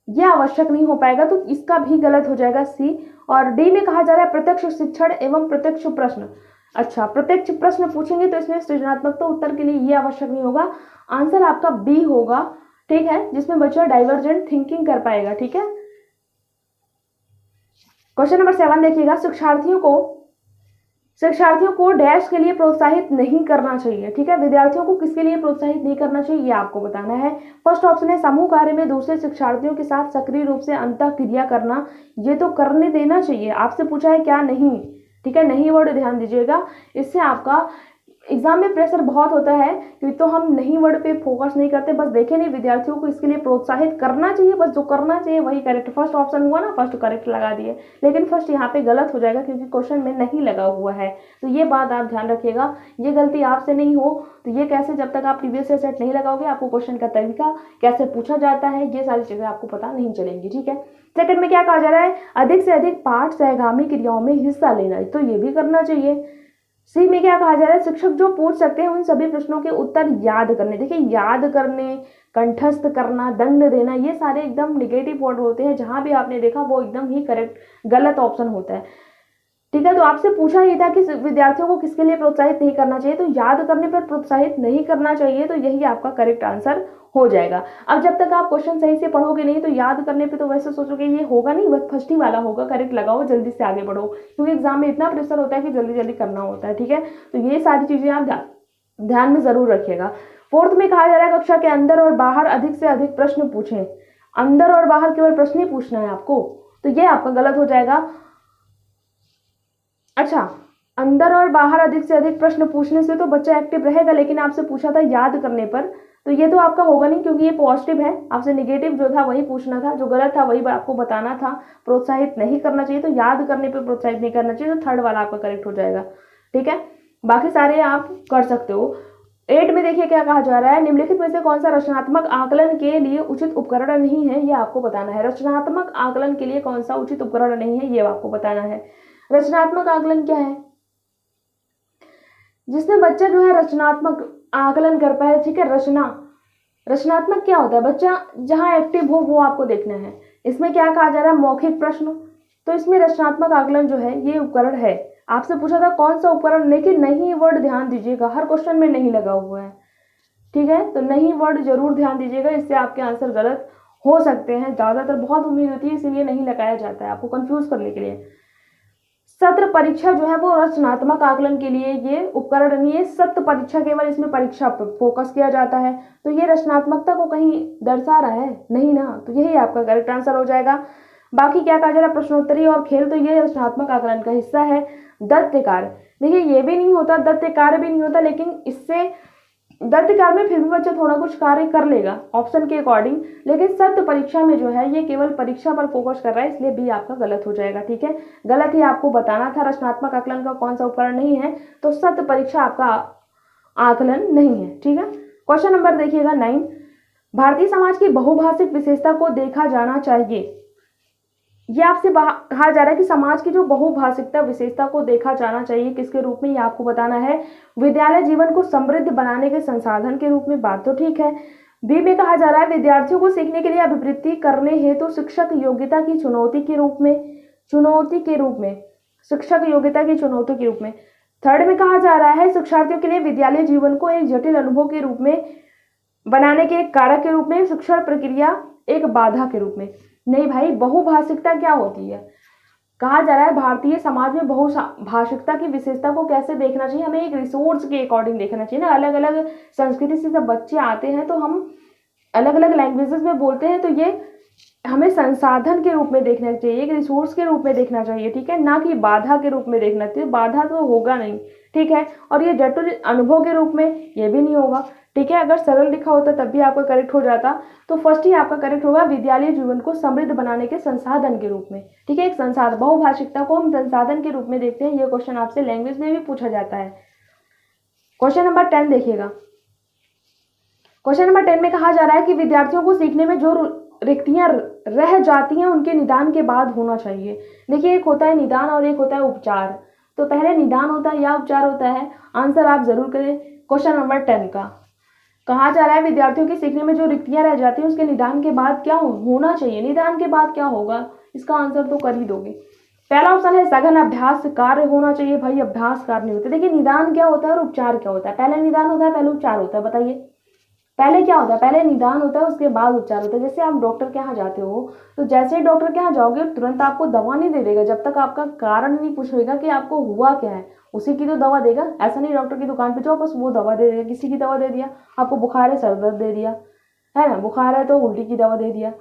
Speaker 1: यह आवश्यक नहीं हो पाएगा, तो इसका भी गलत हो जाएगा सी। और डी में कहा जा रहा है प्रत्यक्ष शिक्षण एवं प्रत्यक्ष प्रश्न। अच्छा, प्रत्यक्ष प्रश्न पूछेंगे तो इसमें सृजनात्मकता उत्तर के लिए ये आवश्यक नहीं होगा, आंसर आपका बी होगा। ठीक है, जिसमें बच्चा डाइवर्जेंट थिंकिंग कर पाएगा। ठीक है, क्वेश्चन नंबर 7 देखिएगा, शिक्षार्थियों को डैश के लिए प्रोत्साहित नहीं करना चाहिए। ठीक है, विद्यार्थियों को किसके लिए प्रोत्साहित नहीं करना चाहिए ये आपको बताना है। फर्स्ट ऑप्शन है समूह कार्य में दूसरे शिक्षार्थियों के साथ सक्रिय रूप से अंतःक्रिया करना, ये तो करने देना चाहिए। आपसे पूछा है क्या नहीं, ठीक है, नहीं वर्ड ध्यान दीजिएगा, इससे आपका एग्जाम में प्रेशर बहुत होता है कि तो हम नहीं वर्ड पे फोकस नहीं करते, बस देखे नहीं, विद्यार्थियों को इसके लिए प्रोत्साहित करना चाहिए, बस जो करना चाहिए वही करेक्ट। फर्स्ट ऑप्शन हुआ ना, फर्स्ट करेक्ट लगा दिए, लेकिन फर्स्ट यहाँ पे गलत हो जाएगा क्योंकि क्वेश्चन में नहीं लगा हुआ है, तो ये बात आप ध्यान रखिएगा। ये गलती आपसे नहीं हो तो ये कैसे, जब तक आप प्रीवियस ईयर सेट नहीं लगाओगे आपको क्वेश्चन का तरीका कैसे पूछा जाता है ये सारी चीजें आपको पता नहीं चलेंगी। ठीक है, सेकंड में क्या कहा जा रहा है, अधिक से अधिक पाठ सहगामी क्रियाओं में हिस्सा लेना, तो ये भी करना चाहिए। सी में क्या कहा जा रहा है, शिक्षक जो पूछ सकते हैं उन सभी प्रश्नों के उत्तर याद करने। देखिए, याद करने, कंठस्थ करना, दंड देना, ये सारे एकदम निगेटिव वर्ड होते हैं, जहां भी आपने देखा वो एकदम ही करेक्ट गलत ऑप्शन होता है। ठीक है, तो आपसे पूछा ये था कि विद्यार्थियों को किसके लिए प्रोत्साहित नहीं करना चाहिए, तो याद करने पर प्रोत्साहित नहीं करना चाहिए, तो यही आपका करेक्ट आंसर हो जाएगा। अब जब तक आप क्वेश्चन सही से पढ़ोगे नहीं तो याद करने पे तो वैसे सोचोगे ये होगा नहीं, बस फर्स्ट ही वाला होगा, करेक्ट लगाओ, जल्दी से आगे बढ़ो, क्योंकि एग्जाम में इतना प्रेशर होता है कि जल्दी जल्दी करना होता है। ठीक है, तो ये सारी चीजें आप ध्यान में जरूर रखिएगा। फोर्थ में कहा जा रहा है कक्षा के अंदर और बाहर अधिक से अधिक प्रश्न पूछें। अंदर और बाहर केवल प्रश्न ही पूछना है आपको, तो ये आपका गलत हो जाएगा। अच्छा, अंदर और बाहर अधिक से अधिक प्रश्न पूछने से तो बच्चा एक्टिव रहेगा, लेकिन आपसे पूछा था याद करने पर, तो ये तो आपका होगा नहीं क्योंकि ये पॉजिटिव है। आपसे नेगेटिव जो था वही पूछना था, जो गलत था वही आपको बताना था। प्रोत्साहित नहीं करना चाहिए, तो याद करने पर प्रोत्साहित नहीं करना चाहिए, तो थर्ड वाला आपका करेक्ट हो जाएगा। ठीक है, बाकी सारे आप कर सकते हो। 8 में देखिए क्या कहा जा रहा है, निम्नलिखित में से कौन सा रचनात्मक आकलन के लिए उचित उपकरण नहीं है, ये आपको बताना है। रचनात्मक आकलन के लिए कौन सा उचित उपकरण नहीं है, ये आपको बताना है। रचनात्मक आकलन क्या है? जिसमें बच्चा जो है रचनात्मक आकलन कर पाए, ठीक है। रचनात्मक क्या होता है? बच्चा जहां एक्टिव हो वो आपको देखना है। इसमें क्या कहा जा रहा है? मौखिक प्रश्न। तो इसमें रचनात्मक आकलन जो है ये उपकरण है। आपसे पूछा था कौन सा उपकरण, लेकिन नहीं वर्ड ध्यान दीजिएगा, हर क्वेश्चन में नहीं लगा हुआ है, ठीक है। तो नहीं वर्ड जरूर ध्यान दीजिएगा, इससे आपके आंसर गलत हो सकते हैं। ज्यादातर बहुत उम्मीद होती है इसीलिए नहीं लगाया जाता है, आपको कंफ्यूज करने के लिए। सत्र परीक्षा जो है वो रचनात्मक आकलन के लिए ये उपकरण नहीं है। सत्र परीक्षा केवल इसमें परीक्षा पर फोकस किया जाता है, तो ये रचनात्मकता को कहीं दर्शा रहा है नहीं ना, तो यही आपका करेक्ट आंसर हो जाएगा। बाकी क्या कहा जा रहा है? प्रश्नोत्तरी और खेल, तो ये रचनात्मक आकलन का हिस्सा है। दत्त कार्य, देखिए ये भी नहीं होता, दत्त कार्य भी नहीं होता, लेकिन इससे दत्त कार्य में फिर भी बच्चा थोड़ा कुछ कार्य कर लेगा ऑप्शन के अकॉर्डिंग, लेकिन सत्य परीक्षा में जो है ये केवल परीक्षा पर फोकस कर रहा है, इसलिए भी आपका गलत हो जाएगा, ठीक है। गलत ही आपको बताना था, रचनात्मक आकलन का कौन सा उपकरण नहीं है, तो सत्य परीक्षा आपका आकलन नहीं है, ठीक है। क्वेश्चन नंबर देखिएगा 9, भारतीय समाज की बहुभाषिक विशेषता को देखा जाना चाहिए। ये आपसे कहा जा रहा है कि समाज की जो बहुभाषिकता विशेषता को देखा जाना चाहिए, किसके रूप में, ये आपको बताना है। विद्यालय जीवन को समृद्ध बनाने के संसाधन के रूप में, बात तो ठीक है। बी में कहा जा रहा है विद्यार्थियों को सीखने के लिए अभिवृत्ति करने हेतु तो शिक्षक योग्यता की चुनौती के रूप में, शिक्षक योग्यता की चुनौती के रूप में। थर्ड में कहा जा रहा है शिक्षार्थियों के लिए विद्यालय जीवन को एक जटिल अनुभव के रूप में बनाने के एक कारक के रूप में, शिक्षण प्रक्रिया एक बाधा के रूप में। नहीं भाई, बहुभाषिकता क्या होती है? कहा जा रहा है भारतीय समाज में बहुभाषिकता की विशेषता को कैसे देखना चाहिए, हमें एक रिसोर्स के अकॉर्डिंग देखना चाहिए ना। अलग अलग संस्कृति से जब बच्चे आते हैं तो हम अलग अलग लैंग्वेजेस में बोलते हैं, तो ये हमें संसाधन के रूप में देखना चाहिए, एक रिसोर्स के रूप में देखना चाहिए, ठीक है, ना कि बाधा के रूप में देखना चाहिए। बाधा तो होगा नहीं, ठीक है। और ये जटिल अनुभव के रूप में ये भी नहीं होगा, ठीक है। अगर सरल लिखा होता तब भी आपका करेक्ट हो जाता, तो फर्स्ट ही आपका करेक्ट होगा विद्यालय जीवन को समृद्ध बनाने के संसाधन के रूप में, ठीक है। एक संसाधन, बहुभाषिकता को हम संसाधन के रूप में देखते हैं। ये क्वेश्चन आपसे लैंग्वेज में भी पूछा जाता है। क्वेश्चन नंबर 10 देखिएगा। क्वेश्चन नंबर 10 में कहा जा रहा है कि विद्यार्थियों को सीखने में जो रिक्तियां रह जाती हैं उनके निदान के बाद होना चाहिए। देखिए एक होता है निदान और एक होता है उपचार, तो पहले निदान होता है या उपचार होता है, आंसर आप जरूर करें क्वेश्चन नंबर 10 का। कहा जा रहा है विद्यार्थियों के सीखने में जो रिक्तियां रह जाती हैं उसके निदान के बाद क्या होना चाहिए, निदान के बाद क्या होगा, इसका आंसर तो कर ही दोगे। पहला ऑप्शन है सघन अभ्यास कार्य होना चाहिए। भाई अभ्यास कार्य नहीं होते। देखिए निदान क्या होता है और उपचार क्या होता है, पहले निदान होता है पहले उपचार होता है, बताइए पहले क्या होता है? पहले निदान होता है उसके बाद उपचार होता है। जैसे आप डॉक्टर के यहाँ जाते हो, तो जैसे ही डॉक्टर के यहाँ जाओगे तुरंत आपको दवा नहीं दे देगा जब तक आपका कारण नहीं पूछेगा कि आपको हुआ क्या है, उसी की तो दवा देगा। ऐसा नहीं डॉक्टर की दुकान पे जाओ बस वो दवा दे देगा, किसी की दवा दे दिया, आपको बुखार है सर दर्द दे दिया, है ना, बुखार है तो उल्टी की दवा दे दिया,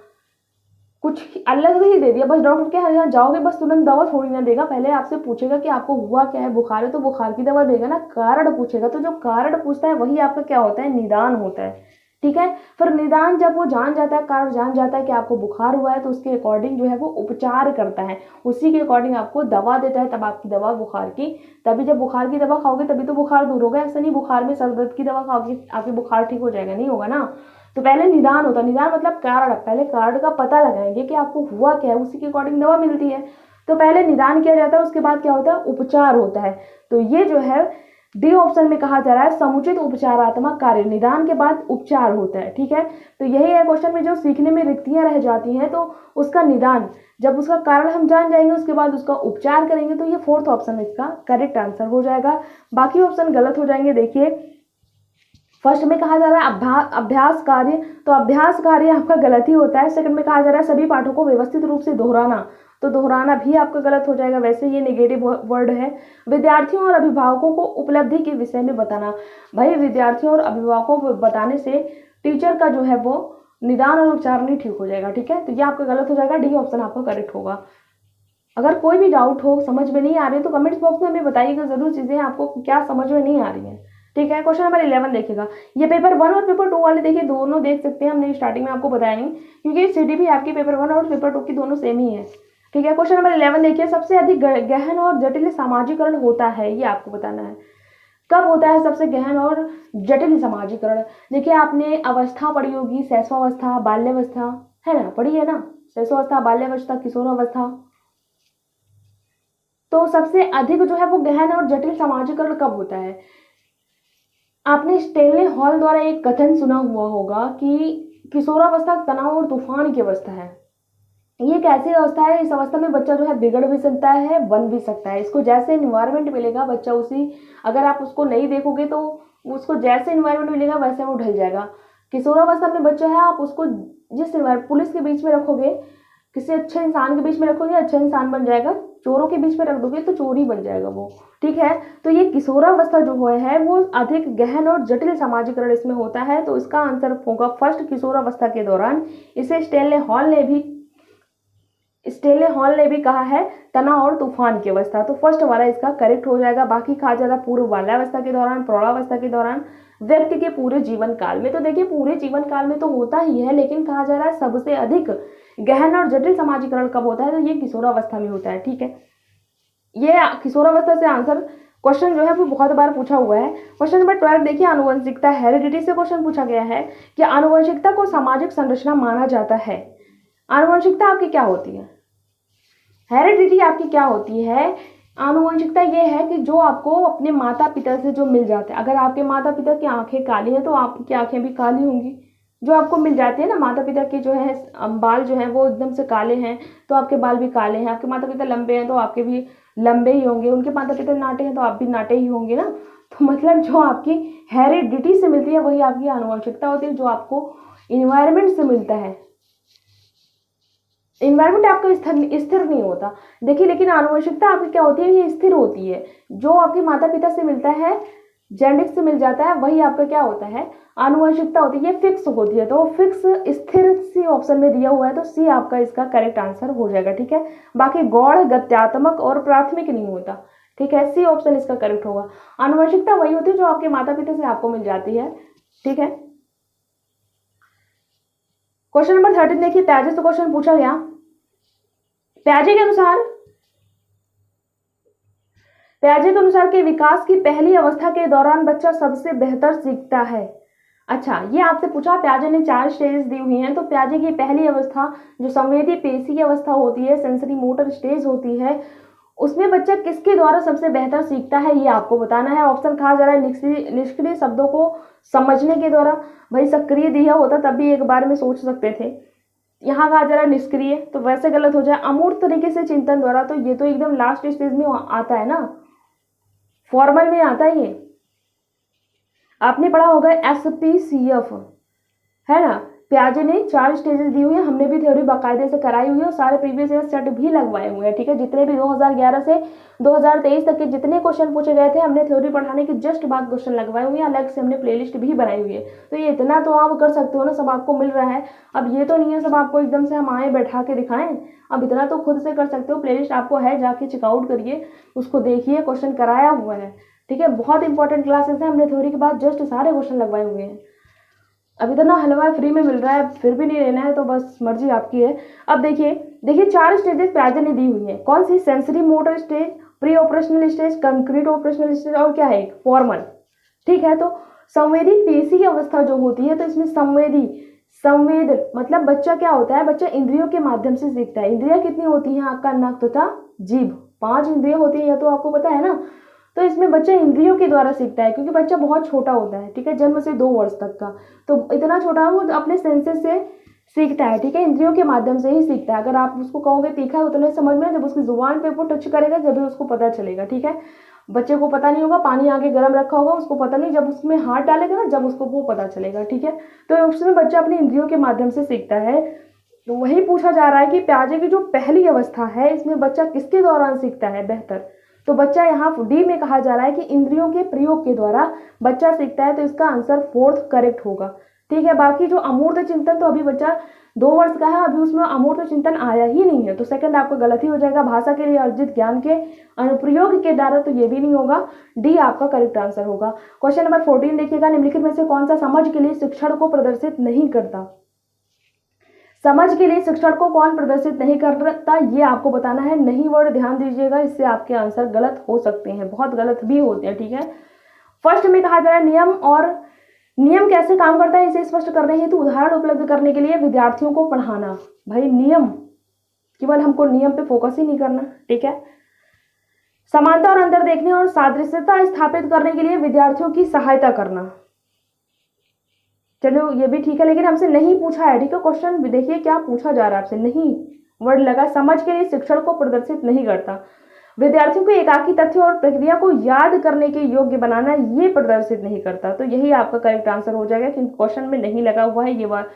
Speaker 1: कुछ अलग ही दे दिया। बस डॉक्टर के यहाँ जाओगे बस तुरंत दवा थोड़ी ना देगा, पहले आपसे पूछेगा कि आपको हुआ क्या है, बुखार है तो बुखार की दवा देगा ना, कारण पूछेगा। तो जो कारण पूछता है वही आपका क्या होता है, निदान होता है, ठीक है। फिर निदान जब वो जान जाता है, कारण जान जाता है कि आपको बुखार हुआ है, तो उसके अकॉर्डिंग जो है वो उपचार करता है, उसी के अकॉर्डिंग आपको दवा देता है, तब आपकी दवा बुखार की, तभी जब बुखार की दवा खाओगे तभी तो बुखार दूर होगा। ऐसा नहीं बुखार में सर दर्द की दवा खाओगे आपकी बुखार ठीक हो जाएगा, नहीं होगा ना। तो पहले निदान होता है, निदान मतलब कारण, पहले कारण का पता लगाएंगे कि आपको हुआ क्या है, उसी के अकॉर्डिंग दवा मिलती है। तो पहले निदान किया जाता है, उसके बाद क्या होता है, उपचार होता है। तो ये जो है डी ऑप्शन में कहा जा रहा है समुचित उपचारात्मक कार्य, निदान के बाद उपचार होता है, ठीक है। तो यही है क्वेश्चन में, जो सीखने में रिक्तियां रह जाती हैं तो उसका निदान, जब उसका कारण हम जान जाएंगे उसके बाद उसका उपचार करेंगे, तो ये फोर्थ ऑप्शन इसका करेक्ट आंसर हो जाएगा। बाकी ऑप्शन गलत हो जाएंगे। देखिए फर्स्ट में कहा जा रहा है अभ्यास कार्य, तो अभ्यास कार्य आपका गलत ही होता है। सेकंड में कहा जा रहा है सभी पाठों को व्यवस्थित रूप से दोहराना, तो दोहराना भी आपका गलत हो जाएगा, वैसे ये नेगेटिव वर्ड है। विद्यार्थियों और अभिभावकों को उपलब्धि के विषय में बताना, भाई विद्यार्थियों और अभिभावकों को बताने से टीचर का जो है वो निदान और उपचार नहीं ठीक हो जाएगा, ठीक है। तो ये आपका गलत हो जाएगा, डी ऑप्शन आपका करेक्ट होगा। अगर कोई भी डाउट हो, समझ में नहीं आ रही, तो कमेंट्स बॉक्स में हमें बताइएगा जरूर चीजें आपको क्या समझ में नहीं आ रही है, ठीक है। क्वेश्चन नंबर 11 देखिएगा। ये पेपर 1 और पेपर 2 वाले देखिए दोनों देख सकते हैं, हमने स्टार्टिंग में आपको बताया नहीं, क्योंकि सीडीपी आपकी पेपर 1 और पेपर 2 की दोनों सेम ही है, ठीक है। क्वेश्चन नंबर 11 देखिए, सबसे अधिक गहन और जटिल सामाजिकरण होता है, ये आपको बताना है। कब होता है सबसे गहन और जटिल समाजीकरण? देखिए आपने अवस्था पढ़ी होगी, शैशवावस्था, बाल्यावस्था, है ना, पढ़ी है ना, शैशवावस्था, बाल्यावस्था, किशोरावस्था। तो सबसे अधिक जो है वो गहन और जटिल समाजीकरण कब होता है? आपने स्टेनले हॉल द्वारा एक कथन सुना हुआ होगा कि किशोरावस्था तनाव और तूफान की अवस्था है। ये एक ऐसी अवस्था है, इस अवस्था में बच्चा जो है बिगड़ भी सकता है, बन भी सकता है। इसको जैसे इन्वायरमेंट मिलेगा बच्चा उसी, अगर आप उसको नहीं देखोगे तो उसको जैसे इन्वायरमेंट मिलेगा वैसे वो ढल जाएगा। किशोरावस्था में बच्चा है, आप उसको जिस पुलिस के बीच में रखोगे, किसी अच्छे इंसान के बीच में रखोगे अच्छा इंसान बन जाएगा, चोरों के बीच में रख दोगे तो चोर ही बन जाएगा वो, ठीक है। तो ये किशोरावस्था जो है वो अधिक गहन और जटिल समाजीकरण इसमें होता है। तो इसका आंसर होगा फर्स्ट, किशोरावस्था के दौरान। इसे स्टेनले हॉल ने भी कहा है तनाव और तूफान की अवस्था। तो फर्स्ट वाला इसका करेक्ट हो जाएगा। बाकी कहा जा रहा पूर्व बाल्यावस्था के दौरान, प्रौढ़ावस्था के दौरान, व्यक्ति के पूरे जीवन काल में। तो देखिए पूरे जीवन काल में तो होता ही है, लेकिन कहा जा रहा है सबसे अधिक गहन और जटिल समाजीकरण कब होता है, तो ये किशोरावस्था में होता है, ठीक है। ये किशोरावस्था से आंसर क्वेश्चन जो है वो बहुत बार पूछा हुआ है। क्वेश्चन नंबर 12 देखिए, आनुवंशिकता, हेरिडिटी से क्वेश्चन पूछा गया है कि आनुवंशिकता को सामाजिक संरचना माना जाता है। आनुवंशिकता आपकी क्या होती है, हेरिडिटी आपकी क्या होती है? आनुवंशिकता ये है कि जो आपको अपने माता पिता से जो मिल जाता है, अगर आपके माता पिता की आंखें काली हैं तो आपकी आंखें भी काली होंगी। जो आपको मिल जाती है ना, माता पिता के जो है बाल जो है वो एकदम से काले हैं तो आपके बाल भी काले हैं, आपके माता पिता लंबे हैं तो आपके भी लंबे ही होंगे, उनके माता पिता नाटे हैं तो आप भी नाटे ही होंगे ना। तो मतलब जो आपकी हेरिडिटी से मिलती है वही आपकी आनुवंशिकता होती है, जो आपको इन्वायरमेंट से मिलता है। इन्वायरमेंट आपका स्थिर नहीं होता, देखिए, लेकिन आनुवंशिकता आपकी क्या होती है, ये स्थिर होती है। जो आपके माता पिता से मिलता है, जेनेटिक्स से मिल जाता है, वही आपका क्या होता है, आनुवंशिकता होती है, ये फिक्स होती है। तो फिक्स स्थिर सी ऑप्शन में दिया हुआ है, तो सी आपका इसका करेक्ट आंसर हो जाएगा, ठीक है। बाकी गौड़, गत्यात्मक और प्राथमिक नहीं होता, ठीक है, सी ऑप्शन इसका करेक्ट होगा। आनुवंशिकता वही होती है जो आपके माता पिता से आपको मिल जाती है, ठीक है। क्वेश्चन नंबर 13 देखिए, प्याजे से क्वेश्चन पूछा गया। प्याजे के अनुसार के विकास की पहली अवस्था के दौरान बच्चा सबसे बेहतर सीखता है। अच्छा, ये आपसे पूछा, प्याजे ने 4 स्टेज दी हुई हैं। तो प्याजे की पहली अवस्था जो संवेदी पेशी की अवस्था होती है, सेंसरी मोटर स्टेज होती है, उसमें बच्चा किसके द्वारा सबसे बेहतर सीखता है, ये आपको बताना है। ऑप्शन कहा जा रहा है निष्क्रिय शब्दों को समझने के द्वारा। भाई सक्रिय दिया होता तब भी एक बार में सोच सकते थे, यहाँ कहा जा रहा है निष्क्रिय, तो वैसे गलत हो जाए। अमूर्त तरीके से चिंतन द्वारा, तो ये तो एकदम लास्ट स्टेज में आता है ना, फॉर्मल में आता है। ये आपने पढ़ा होगा SPCF, है ना। प्याजे ने 4 स्टेजेस दी हुई है, हमने भी थ्योरी बाकायदे से कराई हुई है और सारे प्रीवियस ईयर सेट भी लगवाए हुए हैं, ठीक है। जितने भी 2011 से 2023 तक के जितने क्वेश्चन पूछे गए थे, हमने थ्योरी पढ़ाने के जस्ट बाद क्वेश्चन लगवाए हुए हैं, अलग से हमने प्लेलिस्ट भी बनाई हुई है। तो ये इतना तो आप कर सकते हो ना, सब आपको मिल रहा है। अब ये तो नहीं है सब आपको एकदम से हम आए बैठा के दिखाएं, अब इतना तो खुद से कर सकते हो। प्लेलिस्ट आपको है, जाके चेकआउट करिए, उसको देखिए, क्वेश्चन कराया हुआ है, ठीक है। बहुत इंपॉर्टेंट क्लासेस हैं, हमने थ्योरी के बाद जस्ट सारे क्वेश्चन लगवाए हुए हैं। अब इतना हलवा फ्री में मिल रहा है, फिर भी नहीं लेना है तो बस मर्जी आपकी है। अब देखिए 4 स्टेजेस प्याजे ने दी हुई है। कौन सी? Sensory motor stage, pre operational stage, concrete operational stage, और क्या है, एक फॉर्मल, ठीक है। तो संवेदी पेशी अवस्था जो होती है, तो इसमें संवेद मतलब बच्चा क्या होता है, बच्चा इंद्रियों के माध्यम से सीखता है। इंद्रियां कितनी होती हैं आपका? नाक तथा जीभ, 5 इंद्रियां होती है, यह तो आपको पता है ना। तो इसमें बच्चा इंद्रियों के द्वारा सीखता है, क्योंकि बच्चा बहुत छोटा होता है, ठीक है, जन्म से 2 वर्ष तक का, तो इतना छोटा वो अपने सेंसेस से सीखता है, ठीक है, इंद्रियों के माध्यम से ही सीखता है। अगर आप उसको कहोगे तीखा है उतना समझ में, जब उसकी जुबान पे वो टच करेगा जब भी उसको पता चलेगा, ठीक है। बच्चे को पता नहीं होगा, पानी आगे गर्म रखा होगा उसको पता नहीं, जब उसमें हाथ डालेगा ना जब उसको वो पता चलेगा, ठीक है। तो उसमें बच्चा अपने इंद्रियों के माध्यम से सीखता है। तो वही पूछा जा रहा है कि प्याजे की जो पहली अवस्था है, इसमें बच्चा किसके दौरान सीखता है बेहतर? तो बच्चा यहाँ डी में कहा जा रहा है कि इंद्रियों के प्रयोग के द्वारा बच्चा सीखता है, तो इसका आंसर 4th करेक्ट होगा, ठीक है। बाकी जो अमूर्त चिंतन, तो अभी बच्चा 2 वर्ष का है, अभी उसमें अमूर्त चिंतन आया ही नहीं है, तो सेकंड आपका गलत ही हो जाएगा। भाषा के लिए अर्जित ज्ञान के अनुप्रयोग के द्वारा, तो ये भी नहीं होगा, डी आपका करेक्ट आंसर होगा। क्वेश्चन नंबर 14 देखिएगा, निम्नलिखित में से कौन सा समझ के लिए शिक्षण को प्रदर्शित नहीं करता? समझ के लिए शिक्षण को कौन प्रदर्शित नहीं करता, ये आपको बताना है। नहीं वर्ड ध्यान दीजिएगा, इससे आपके आंसर गलत हो सकते हैं, बहुत गलत भी होते हैं, ठीक है। फर्स्ट में कहा जा रहा है नियम, और नियम कैसे काम करता है इसे स्पष्ट करने हेतु उदाहरण उपलब्ध करने के लिए विद्यार्थियों को पढ़ाना। भाई नियम, केवल हमको नियम पे फोकस ही नहीं करना, ठीक है। समानता और अंतर देखने और सादृश्यता स्थापित करने के लिए विद्यार्थियों की सहायता करना। चलो ये भी ठीक है, लेकिन हमसे नहीं पूछा है, ठीक है। क्वेश्चन देखिए क्या पूछा जा रहा है आपसे, नहीं वर्ड लगा। समझ के लिए शिक्षण को प्रदर्शित नहीं करता, विद्यार्थियों को एकाकी तथ्य और प्रक्रिया को याद करने के योग्य बनाना, ये प्रदर्शित नहीं करता। तो यही आपका करेक्ट आंसर हो जाएगा, क्योंकि क्वेश्चन में नहीं लगा हुआ है ये बात।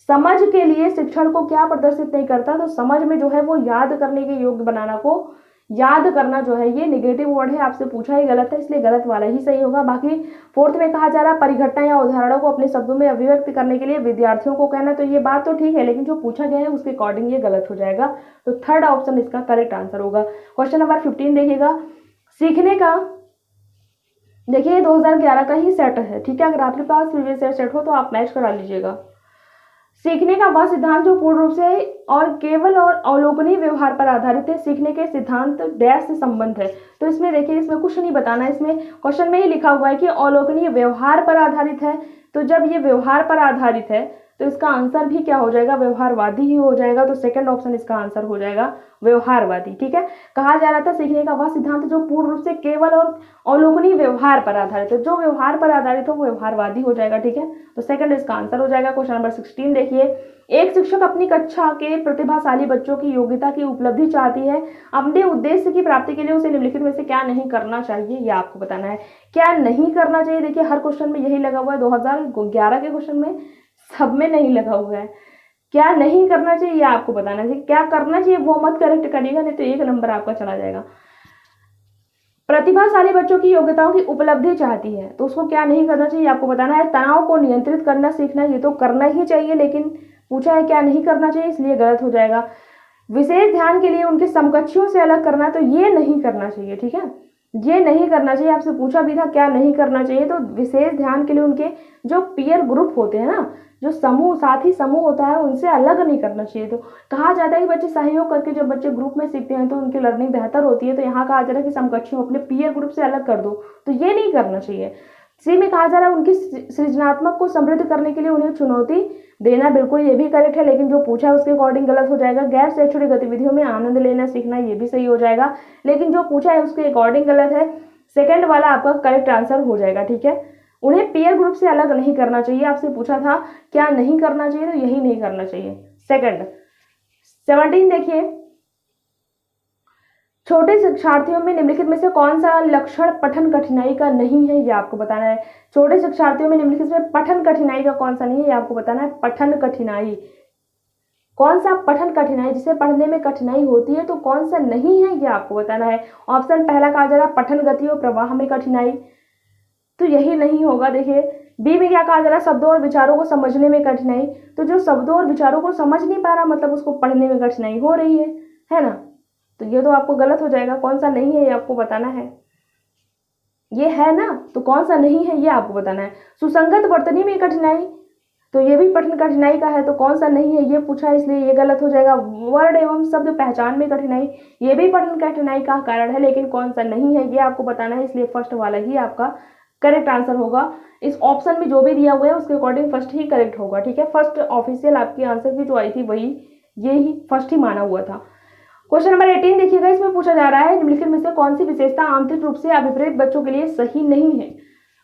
Speaker 1: समझ के लिए शिक्षण को क्या प्रदर्शित नहीं करता, तो समझ में जो है वो याद करने के योग्य बनाना को याद करना जो है ये निगेटिव वर्ड है, आपसे पूछा ही गलत है, इसलिए गलत वाला ही सही होगा। बाकी फोर्थ में कहा जा रहा है परिघटना या उदाहरणों को अपने शब्दों में अभिव्यक्त करने के लिए विद्यार्थियों को कहना, तो ये बात तो ठीक है, लेकिन जो पूछा गया है उसके अकॉर्डिंग ये गलत हो जाएगा। तो थर्ड ऑप्शन इसका करेक्ट आंसर होगा। क्वेश्चन नंबर 15 देखिएगा, सीखने का, देखिए ये 2011 का ही सेट है, ठीक है। अगर आपके पास प्रीवियस ईयर सेट हो तो आप मैच करा लीजिएगा। सीखने का वह सिद्धांत जो पूर्ण रूप से और केवल और अवलोकनीय व्यवहार पर आधारित है, सीखने के सिद्धांत डैश से संबंध है। तो इसमें देखिए इसमें कुछ नहीं बताना है, इसमें क्वेश्चन में ही लिखा हुआ है कि अवलोकनीय व्यवहार पर आधारित है। तो जब ये व्यवहार पर आधारित है तो इसका आंसर भी क्या हो जाएगा, व्यवहारवादी ही हो जाएगा। तो सेकंड ऑप्शन इसका आंसर हो जाएगा व्यवहारवादी, ठीक है। कहा जा रहा था सीखने का वह सिद्धांत जो पूर्ण रूप से केवल और अवलोकनीय व्यवहार पर आधारित है, जो व्यवहार पर आधारित हो वो व्यवहारवादी हो जाएगा, ठीक है। तो सेकंड इसका आंसर हो जाएगा। क्वेश्चन नंबर 16 देखिए, एक शिक्षक अपनी कक्षा के प्रतिभाशाली बच्चों की योग्यता की उपलब्धि चाहती है, अपने उद्देश्य की प्राप्ति के लिए उसे निम्नलिखित में से क्या नहीं करना चाहिए, ये आपको बताना है। क्या नहीं करना चाहिए, देखिए हर क्वेश्चन में यही लगा हुआ है, 2011 के क्वेश्चन में सब में नहीं लगा हुआ है। क्या नहीं करना चाहिए ये आपको बताना है, क्या करना चाहिए वो मत करेक्ट करिएगा, नहीं तो 1 नंबर आपका चला जाएगा। प्रतिभाशाली बच्चों की योग्यताओं की उपलब्धि चाहती है, तो उसको क्या नहीं करना चाहिए आपको बताना है। तनाव को नियंत्रित करना सीखना, ये तो करना ही चाहिए, लेकिन पूछा है क्या नहीं करना चाहिए, इसलिए गलत हो जाएगा। विशेष ध्यान के लिए उनके समकक्षों से अलग करना, तो ये नहीं करना चाहिए, ठीक है। ये नहीं करना चाहिए, आपसे पूछा भी था क्या नहीं करना चाहिए, तो विशेष ध्यान के लिए उनके जो पीयर ग्रुप होते हैं ना, जो समूह साथी समूह होता है, उनसे अलग नहीं करना चाहिए। तो कहा जाता है कि बच्चे सहयोग करके जब बच्चे ग्रुप में सीखते हैं तो उनकी लर्निंग बेहतर होती है। तो यहाँ कहा जा रहा है कि समकक्षों अपने पीयर ग्रुप से अलग कर दो, तो ये नहीं करना चाहिए। सी में कहा जा रहा है उनकी सृजनात्मक को समृद्ध करने के लिए उन्हें चुनौती देना, बिल्कुल ये भी करेक्ट है, लेकिन जो पूछा है उसके अकॉर्डिंग गलत हो जाएगा। गैर शैक्षणिक गतिविधियों में आनंद लेना सीखना, ये भी सही हो जाएगा, लेकिन जो पूछा है उसके अकॉर्डिंग गलत है। सेकंड वाला आपका करेक्ट आंसर हो जाएगा, ठीक है। उन्हें पीयर ग्रुप से अलग नहीं करना चाहिए, आपसे पूछा था क्या नहीं करना चाहिए, तो यही नहीं करना चाहिए सेकंड। 17 देखिए, छोटे शिक्षार्थियों में निम्नलिखित में से कौन सा लक्षण पठन कठिनाई का नहीं है, ये आपको बताना है। छोटे शिक्षार्थियों में निम्नलिखित में पठन कठिनाई का कौन सा नहीं है, ये आपको बताना है। पठन कठिनाई, कौन सा पठन कठिनाई, जिसे पढ़ने में कठिनाई होती है, तो कौन सा नहीं है ये आपको बताना है। ऑप्शन पहला कहा जा रहा है पठन गति और प्रवाह में कठिनाई, तो यही नहीं होगा। देखिए बी में क्या कहा जा रहा है, शब्दों और विचारों को समझने में कठिनाई, तो जो शब्दों और विचारों को समझ नहीं पा रहा मतलब उसको पढ़ने में कठिनाई हो रही है ना, तो ये तो आपको गलत हो जाएगा। कौन सा नहीं है ये आपको बताना है, ये है ना, तो कौन सा नहीं है ये आपको बताना है। सुसंगत वर्तनी में कठिनाई, तो ये भी पठन कठिनाई का है, तो कौन सा नहीं है ये पूछा है, इसलिए ये गलत हो जाएगा। वर्ड एवं शब्द पहचान में कठिनाई, ये भी पठन कठिनाई का कारण है, लेकिन कौन सा नहीं है ये आपको बताना है, इसलिए फर्स्ट वाला ही आपका करेक्ट आंसर होगा। इस ऑप्शन में जो भी दिया हुआ है उसके अकॉर्डिंग फर्स्ट ही करेक्ट होगा, ठीक है। फर्स्ट ऑफिशियल आपकी आंसर की जो आई थी वही ये ही फर्स्ट ही माना हुआ था। क्वेश्चन नंबर 18 देखिएगा, इसमें पूछा जा रहा है निम्नलिखित में से कौन सी विशेषता आंतरिक रूप से अभिप्रेत बच्चों के लिए सही नहीं है।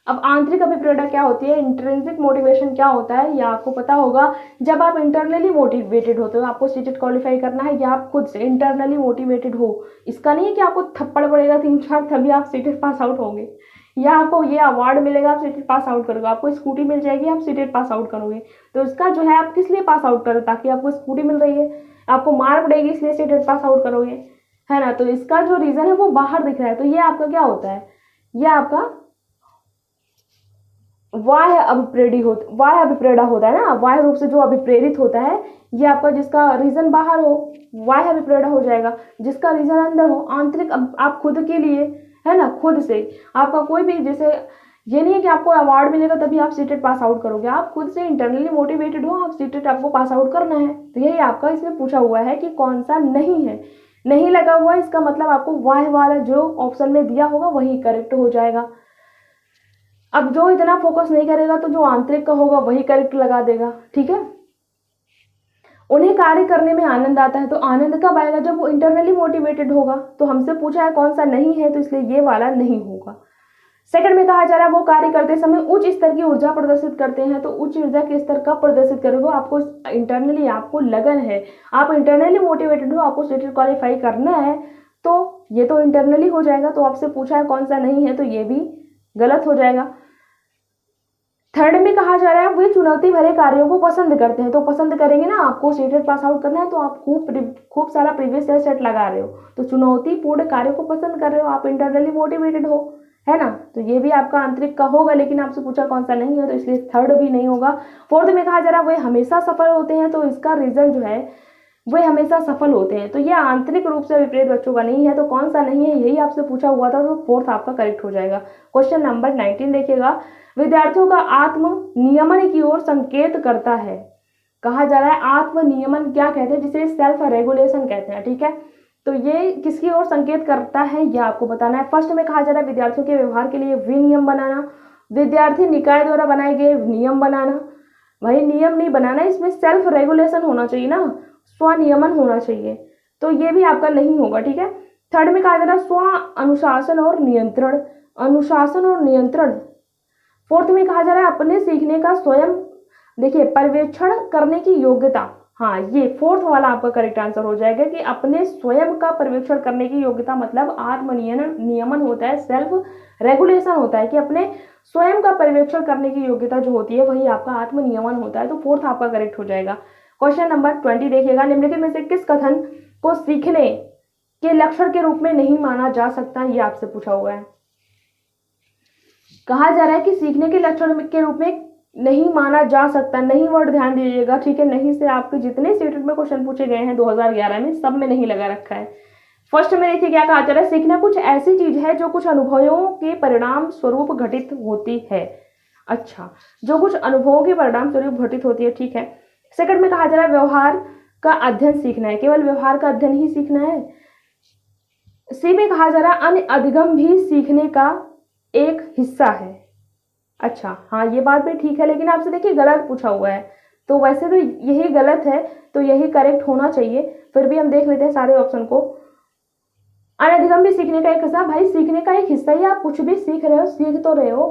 Speaker 1: अब आंतरिक अभिप्रेरणा क्या होती है, इंट्रिंसिक मोटिवेशन क्या होता है, या आपको पता होगा। जब आप इंटरनली मोटिवेटेड होते हो, आपको सीटेट क्वालिफाई करना है, या आप खुद से इंटरनली मोटिवेटेड हो, इसका नहीं है कि आपको थप्पड़ पड़ेगा 3-4 तभी आप सीटेट पास आउट होंगे, या आपको ये अवार्ड मिलेगा आप सीटेट पास आउट करोगे, आपको स्कूटी मिल जाएगी आप सीटेट पास आउट करोगे। तो इसका जो है आप किस लिए पास आउट करो, ताकि आपको स्कूटी मिल रही है, आपको मार पड़ेगी इसलिए सीटेट पास आउट करोगे, है ना। तो इसका जो रीजन है वो बाहर दिख रहा है, तो ये आपका क्या होता है, ये आपका वाह्य अभिप्रेरणा होता है ना, वाह्य रूप से जो अभिप्रेरित होता है, ये आपका जिसका रीजन बाहर हो वाह्य अभिप्रेरणा हो जाएगा, जिसका रीजन अंदर हो आंतरिक। आप खुद के लिए, है ना, खुद से आपका कोई भी, जैसे ये नहीं है कि आपको अवार्ड मिलेगा तभी आप सीटेट पास आउट करोगे, आप खुद से इंटरनली मोटिवेटेड हो, आप सीटेट आपको पास आउट करना है। तो यही आपका इसमें पूछा हुआ है कि कौन सा नहीं है, नहीं लगा हुआ, इसका मतलब आपको वाह्य वाला जो ऑप्शन में दिया होगा वही करेक्ट हो जाएगा। अब जो इतना फोकस नहीं करेगा तो जो आंतरिक का होगा वही करेक्ट लगा देगा, ठीक है। उन्हें कार्य करने में आनंद आता है, तो आनंद कब आएगा, जब वो इंटरनली मोटिवेटेड होगा। तो हमसे पूछा है कौन सा नहीं है, तो इसलिए ये वाला नहीं होगा। सेकंड में कहा जा रहा है वो कार्य करते समय उच्च स्तर की ऊर्जा प्रदर्शित करते हैं, तो उच्च ऊर्जा के स्तर कब प्रदर्शित करोगे, आपको इंटरनली, आपको लगन है, आप इंटरनली मोटिवेटेड हो, आपको स्टेटेड क्वालिफाई करना है, तो ये तो इंटरनली हो जाएगा। तो आपसे पूछा है कौन सा नहीं है, तो ये भी गलत हो जाएगा। थर्ड में कहा जा रहा है वे चुनौती भरे कार्यों को पसंद करते हैं, तो पसंद करेंगे ना, आपको स्टेटेड पास आउट करना है तो आप खूब सारा प्रीवियस ईयर सेट लगा रहे हो, तो चुनौतीपूर्ण कार्यों को पसंद कर रहे हो, आप इंटरनली मोटिवेटेड हो, है ना, तो ये भी आपका आंतरिक का होगा। लेकिन आपसे पूछा कौन सा नहीं है, तो इसलिए थर्ड भी नहीं होगा। फोर्थ में कहा जा रहा है वे हमेशा सफल होते हैं, तो इसका रीजन जो है वे हमेशा सफल होते हैं, तो ये आंतरिक रूप से विपरीत बच्चों का नहीं है, तो कौन सा नहीं है यही आपसे पूछा हुआ था, तो फोर्थ आपका करेक्ट हो जाएगा। क्वेश्चन नंबर 19 देखिएगा, विद्यार्थियों का आत्म नियमन की ओर संकेत करता है। कहा जा रहा है आत्म नियमन क्या कहते हैं, जिसे सेल्फ रेगुलेशन कहते हैं, ठीक है। तो ये किसकी ओर संकेत करता है, यह आपको बताना है। फर्स्ट में कहा जा रहा है विद्यार्थियों के व्यवहार के लिए विनियम बनाना, विद्यार्थी निकाय द्वारा बनाए गए नियम बनाना। वही नियम नहीं बनाना, इसमें सेल्फ रेगुलेशन होना चाहिए ना, स्वनियमन होना चाहिए, तो ये भी आपका नहीं होगा, ठीक है। थर्ड में कहा जा रहा है स्व अनुशासन और नियंत्रण, अनुशासन और नियंत्रण। फोर्थ में कहा जा रहा है अपने सीखने का स्वयं, देखिए, पर्यवेक्षण करने की योग्यता। हाँ, ये फोर्थ वाला आपका करेक्ट आंसर हो जाएगा कि अपने स्वयं का पर्यवेक्षण करने की योग्यता, मतलब नियमन होता है, सेल्फ रेगुलेशन होता है कि अपने स्वयं का पर्यवेक्षण करने की योग्यता जो होती है वही आपका आत्मनियमन होता है, तो फोर्थ आपका करेक्ट हो जाएगा। क्वेश्चन नंबर 20 देखिएगा, निम्नलिखित में से किस कथन को सीखने के लक्षण के रूप में नहीं माना जा सकता, ये आपसे पूछा हुआ है। कहा जा रहा है कि सीखने के लक्षण के रूप में नहीं माना जा सकता, नहीं वर्ड ध्यान दीजिएगा, ठीक है। नहीं से आपके जितने स्टेटेड में क्वेश्चन पूछे गए हैं 2011 में, सब में नहीं लगा रखा है। फर्स्ट में देखिए क्या कहा जा रहा है, सीखना कुछ ऐसी चीज है जो कुछ अनुभवों के परिणाम स्वरूप घटित होती है। अच्छा, जो कुछ अनुभवों के परिणाम स्वरूप घटित होती है, ठीक है। सेकंड में कहा जा रहा है व्यवहार का अध्ययन सीखना है, केवल व्यवहार का अध्ययन ही सीखना है। सी में कहा जा रहा है अन्य अधिगम भी सीखने का एक हिस्सा है। अच्छा, हाँ, ये बात भी ठीक है, लेकिन आपसे देखिए गलत पूछा हुआ है, तो वैसे तो यही गलत है, तो यही करेक्ट होना चाहिए। फिर भी हम देख लेते हैं सारे ऑप्शन को। अनधिगम भी सीखने का एक हिस्सा, भाई सीखने का एक हिस्सा ही, आप कुछ भी सीख रहे हो, सीख तो रहे हो,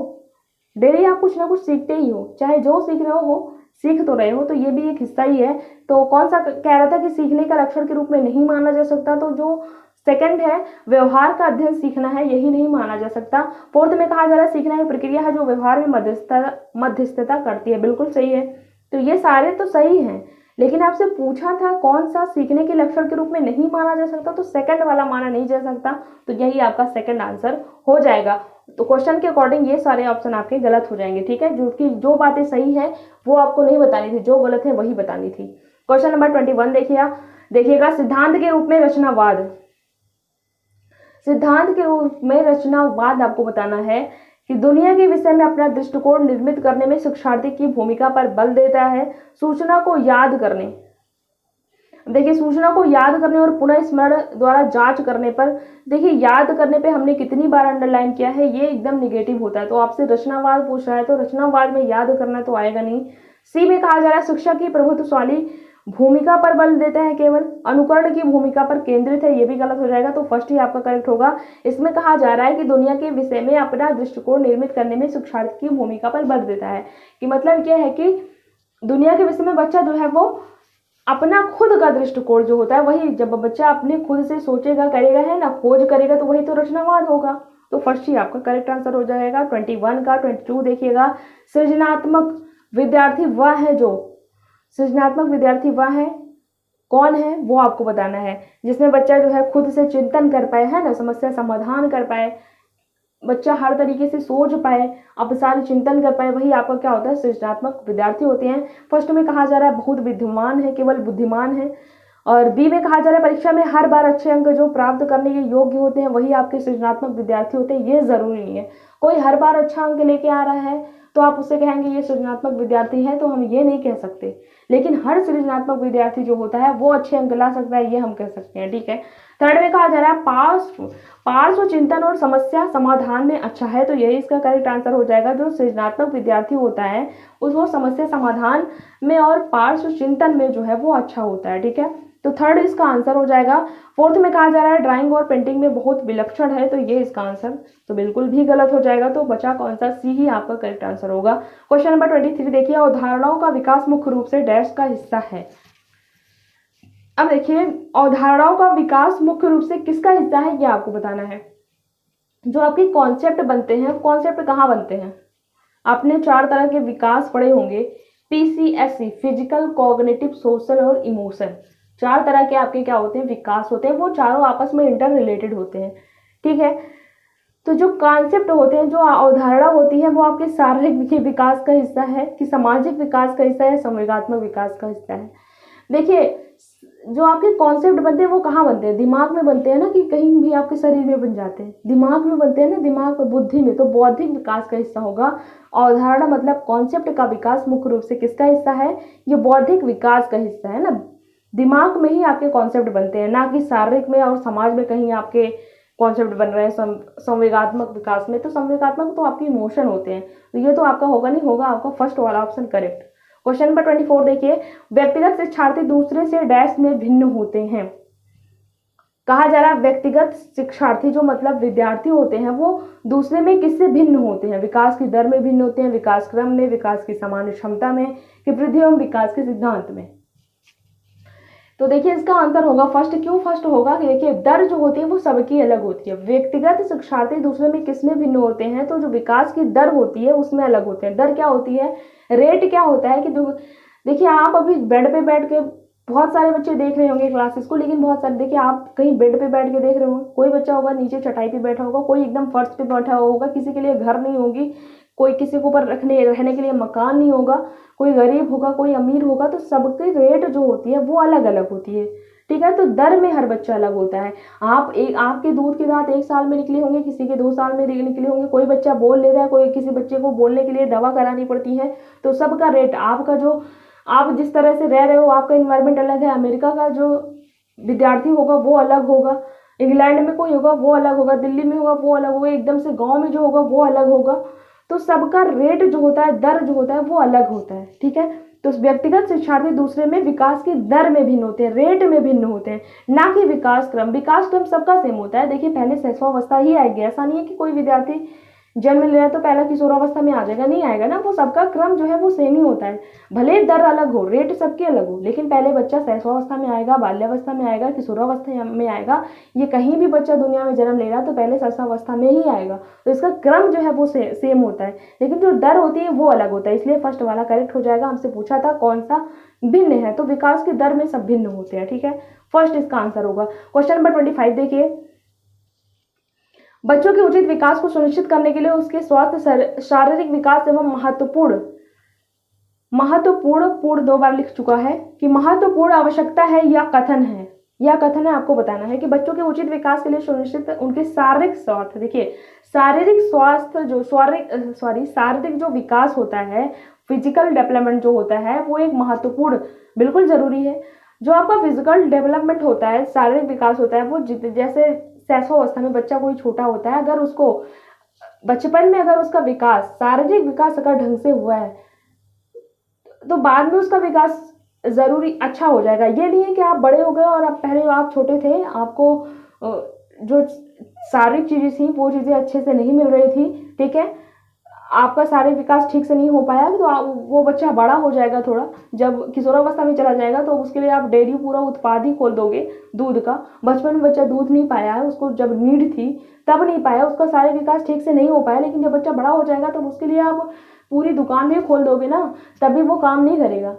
Speaker 1: डेली आप कुछ ना कुछ सीखते ही हो, चाहे जो सीख रहे हो सीख तो रहे हो, तो ये भी एक हिस्सा ही है। तो कौन सा कह रहा था कि सीखने का लक्षण के रूप में नहीं माना जा सकता, तो जो सेकंड है व्यवहार का अध्ययन सीखना है, यही नहीं माना जा सकता। फोर्थ में कहा जा रहा है सीखना एक प्रक्रिया है जो व्यवहार में मध्यस्थता करती है, बिल्कुल सही है। तो ये सारे तो सही हैं, लेकिन आपसे पूछा था कौन सा सीखने के लक्षण के रूप में नहीं माना जा सकता, तो सेकंड वाला माना नहीं जा सकता, तो यही आपका सेकंड आंसर हो जाएगा। तो क्वेश्चन के अकॉर्डिंग ये सारे ऑप्शन आपके गलत हो जाएंगे, ठीक है, जो बातें सही है वो आपको नहीं बतानी थी, जो गलत है वही बतानी थी। क्वेश्चन नंबर 21 देखिएगा, सिद्धांत के रूप में रचनावाद। सिद्धांत के रूप में रचनावाद आपको बताना है कि दुनिया के विषय में अपना दृष्टिकोण निर्मित करने में शिक्षार्थी की भूमिका पर बल देता है। सूचना को याद करने, देखिए, सूचना को याद करने और पुनः स्मरण द्वारा जांच करने पर, देखिए याद करने पे हमने कितनी बार अंडरलाइन किया है, ये एकदम निगेटिव होता है। तो आपसे रचनावाद पूछ रहा है, तो रचनावाद में याद करना तो आएगा नहीं। सी में कहा जा रहा है शिक्षा की प्रभुत्वशाली भूमिका पर बल देता है, केवल अनुकरण की भूमिका पर केंद्रित है, ये भी गलत हो जाएगा, तो फर्स्ट ही आपका करेक्ट होगा। इसमें कहा जा रहा है कि दुनिया के विषय में अपना दृष्टिकोण निर्मित करने में शिक्षार्थी की भूमिका पर बल देता है, कि मतलब क्या है कि दुनिया के विषय में बच्चा जो है वो अपना खुद का दृष्टिकोण जो होता है, वही जब बच्चा अपने खुद से सोचेगा, करेगा, है ना, खोज करेगा, तो वही तो रचनावाद होगा। तो फर्स्ट ही आपका करेक्ट आंसर हो जाएगा। 21 का 22 देखिएगा, सृजनात्मक विद्यार्थी वह है जो, सृजनात्मक विद्यार्थी वह है, कौन है वो आपको बताना है, जिसमें बच्चा जो है खुद से चिंतन कर पाए, है ना, समस्या समाधान कर पाए, बच्चा हर तरीके से सोच पाए, अब सारे चिंतन कर पाए, वही आपका क्या होता है, सृजनात्मक विद्यार्थी होते हैं। फर्स्ट में कहा जा रहा है बहुत विद्वान है, केवल बुद्धिमान है, और बी में कहा जा रहा है परीक्षा में हर बार अच्छे अंक जो प्राप्त करने के योग्य होते हैं वही आपके सृजनात्मक विद्यार्थी होते हैं। ये जरूरी नहीं है कोई हर बार अच्छा अंक लेके आ रहा है तो आप उससे कहेंगे ये सृजनात्मक विद्यार्थी है, तो हम ये नहीं कह सकते। लेकिन हर सृजनात्मक विद्यार्थी जो होता है वो अच्छे अंक ला सकता है, ये हम कह सकते हैं। ठीक है, थर्ड में कहा जा रहा है पार्श्व चिंतन और समस्या समाधान में अच्छा है, तो यही इसका करेक्ट आंसर हो जाएगा। जो सृजनात्मक विद्यार्थी होता है वो समस्या समाधान में और पार्श्व चिंतन में जो है वो अच्छा होता है। ठीक है, तो थर्ड इसका आंसर हो जाएगा। फोर्थ में कहा जा रहा है ड्राइंग और पेंटिंग में बहुत विलक्षण है, तो ये इसका आंसर तो बिल्कुल भी गलत हो जाएगा। तो बचा कौन सा, सी ही आपका करेक्ट आंसर होगा। क्वेश्चन नंबर 23 देखिए, अवधारणाओं का विकास मुख्य रूप से डैश का हिस्सा है। अब देखिए, अवधारणाओं का विकास मुख्य रूप से किसका हिस्सा है, ये आपको बताना है। जो आपके कॉन्सेप्ट बनते हैं, कॉन्सेप्ट कहाँ बनते हैं, आपने 4 तरह के विकास पढ़े होंगे, PCSC, फिजिकल, कॉग्निटिव, सोशल और इमोशन। 4 तरह के आपके क्या होते हैं, विकास होते हैं, वो चारों आपस में इंटर रिलेटेड होते हैं। ठीक है, तो जो कॉन्सेप्ट होते हैं, जो अवधारणा होती है, वो आपके शारीरिक विकास का हिस्सा है कि सामाजिक विकास का हिस्सा है, संवेगात्मक विकास का हिस्सा है। देखिए, जो आपके कॉन्सेप्ट बनते हैं वो कहाँ बनते हैं, दिमाग में बनते हैं ना, कि कहीं भी आपके शरीर में बन जाते हैं, दिमाग में बनते हैं ना, दिमाग बुद्धि में, तो बौद्धिक विकास का हिस्सा होगा। अवधारणा मतलब कॉन्सेप्ट का विकास मुख्य रूप से किसका हिस्सा है, ये बौद्धिक विकास का हिस्सा है ना। दिमाग में ही आपके कॉन्सेप्ट बनते हैं, ना कि शारीरिक में और समाज में कहीं आपके कॉन्सेप्ट बन रहे हैं संवेगात्मक विकास में। तो संवेगात्मक तो आपके इमोशन होते हैं, तो ये तो आपका होगा नहीं, होगा आपका फर्स्ट वाला ऑप्शन करेक्ट। क्वेश्चन नंबर 24 देखिए, व्यक्तिगत शिक्षार्थी दूसरे से डैश में भिन्न होते हैं। कहा जा रहा है व्यक्तिगत शिक्षार्थी जो मतलब विद्यार्थी होते हैं वो दूसरे में किससे भिन्न होते हैं, विकास की दर में भिन्न होते हैं, विकास क्रम में, विकास की सामान्य क्षमता में, कि वृद्धि एवं विकास के सिद्धांत में। तो देखिए, इसका आंसर होगा फर्स्ट। क्यों फर्स्ट होगा कि देखिए, दर जो होती है वो सबकी अलग होती है। व्यक्तिगत शिक्षार्थी दूसरे में किसमें भिन्न होते हैं, तो जो विकास की दर होती है उसमें अलग होते हैं। दर क्या होती है, रेट क्या होता है कि देखिए, आप अभी बेड पे बैठ के बहुत सारे बच्चे देख रहे होंगे क्लासेस को, लेकिन बहुत सारे देखिए, आप कहीं बेड पे बैठ के देख रहे होंगे, कोई बच्चा होगा नीचे चटाई पे बैठा होगा, कोई एकदम फर्श पे बैठा होगा, किसी के लिए घर नहीं होगी, कोई किसी के ऊपर रहने के लिए मकान नहीं होगा, कोई गरीब होगा, कोई अमीर होगा, तो सबके रेट जो होती है वो अलग अलग होती है। ठीक है, तो दर में हर बच्चा अलग होता है। आपके दूध के दांत 1 साल में निकले होंगे, किसी के 2 साल में निकले होंगे, कोई बच्चा बोल ले रहा है, कोई किसी बच्चे को बोलने के लिए दवा करानी पड़ती है। तो सबका रेट, आपका जो आप जिस तरह से रह रहे हो, आपका इन्वायरमेंट अलग है, अमेरिका का जो विद्यार्थी होगा वो अलग होगा, इंग्लैंड में कोई होगा वो अलग होगा, दिल्ली में होगा वो अलग होगा, एकदम से गाँव में जो होगा वो अलग होगा। तो सबका रेट जो होता है, दर जो होता है वो अलग होता है। ठीक है, तो व्यक्तिगत शिक्षार्थी दूसरे में विकास की दर में भिन्न होते हैं, रेट में भिन्न होते हैं, ना कि विकास क्रम। विकास क्रम सबका सेम होता है। देखिए, पहले शैशवावस्था ही आएगी, ऐसा नहीं है कि कोई विद्यार्थी जन्म ले रहा है तो पहला किशोरावस्था में आ जाएगा, नहीं आएगा ना, वो सबका क्रम जो है वो सेम ही होता है। भले दर अलग हो, रेट सबके अलग हो, लेकिन पहले बच्चा शैशवावस्था में आएगा, बाल्यावस्था में आएगा, किशोरावस्था में आएगा। ये कहीं भी बच्चा दुनिया में जन्म ले रहा है तो पहले शैशवावस्था में ही आएगा, तो इसका क्रम जो है वो सेम होता है, लेकिन जो दर होती है वो अलग होता है। इसलिए फर्स्ट वाला करेक्ट हो जाएगा। हमसे पूछा था कौन सा भिन्न है, तो विकास की दर में सब भिन्न होते हैं। ठीक है, फर्स्ट इसका आंसर होगा। क्वेश्चन नंबर 25 देखिए, बच्चों के उचित विकास को सुनिश्चित करने के लिए उसके स्वास्थ्य, शारीरिक विकास एवं महत्वपूर्ण 2 बार लिख चुका है कि महत्वपूर्ण आवश्यकता है या कथन है, या कथन है, आपको बताना है कि बच्चों के उचित विकास के लिए सुनिश्चित उनके शारीरिक स्वास्थ्य। देखिए, शारीरिक स्वास्थ्य जो शारीरिक जो विकास होता है, फिजिकल डेवलपमेंट जो होता है वो एक महत्वपूर्ण, बिल्कुल जरूरी है। जो आपका फिजिकल डेवलपमेंट होता है, शारीरिक विकास होता है, वो जैसे शैशवावस्था में बच्चा कोई छोटा होता है, अगर उसको बचपन में अगर उसका विकास, शारीरिक विकास अगर ढंग से हुआ है तो बाद में उसका विकास जरूरी अच्छा हो जाएगा। ये नहीं है कि आप बड़े हो गए और पहले आप छोटे थे, आपको जो शारीरिक चीजें थी वो चीजें अच्छे से नहीं मिल रही थी, ठीक है, आपका शारीरिक विकास ठीक से नहीं हो पाया, तो वो बच्चा बड़ा हो जाएगा, थोड़ा जब किशोरावस्था में चला जाएगा तो उसके लिए आप डेयरी पूरा उत्पाद ही खोल दोगे दूध का। बचपन में बच्चा दूध नहीं पाया है, उसको जब नीड थी तब नहीं पाया, उसका शारीरिक विकास ठीक से नहीं हो पाया, लेकिन जब बच्चा बड़ा हो जाएगा तो उसके लिए आप पूरी दुकान भी खोल दोगे ना, तभी वो काम नहीं करेगा।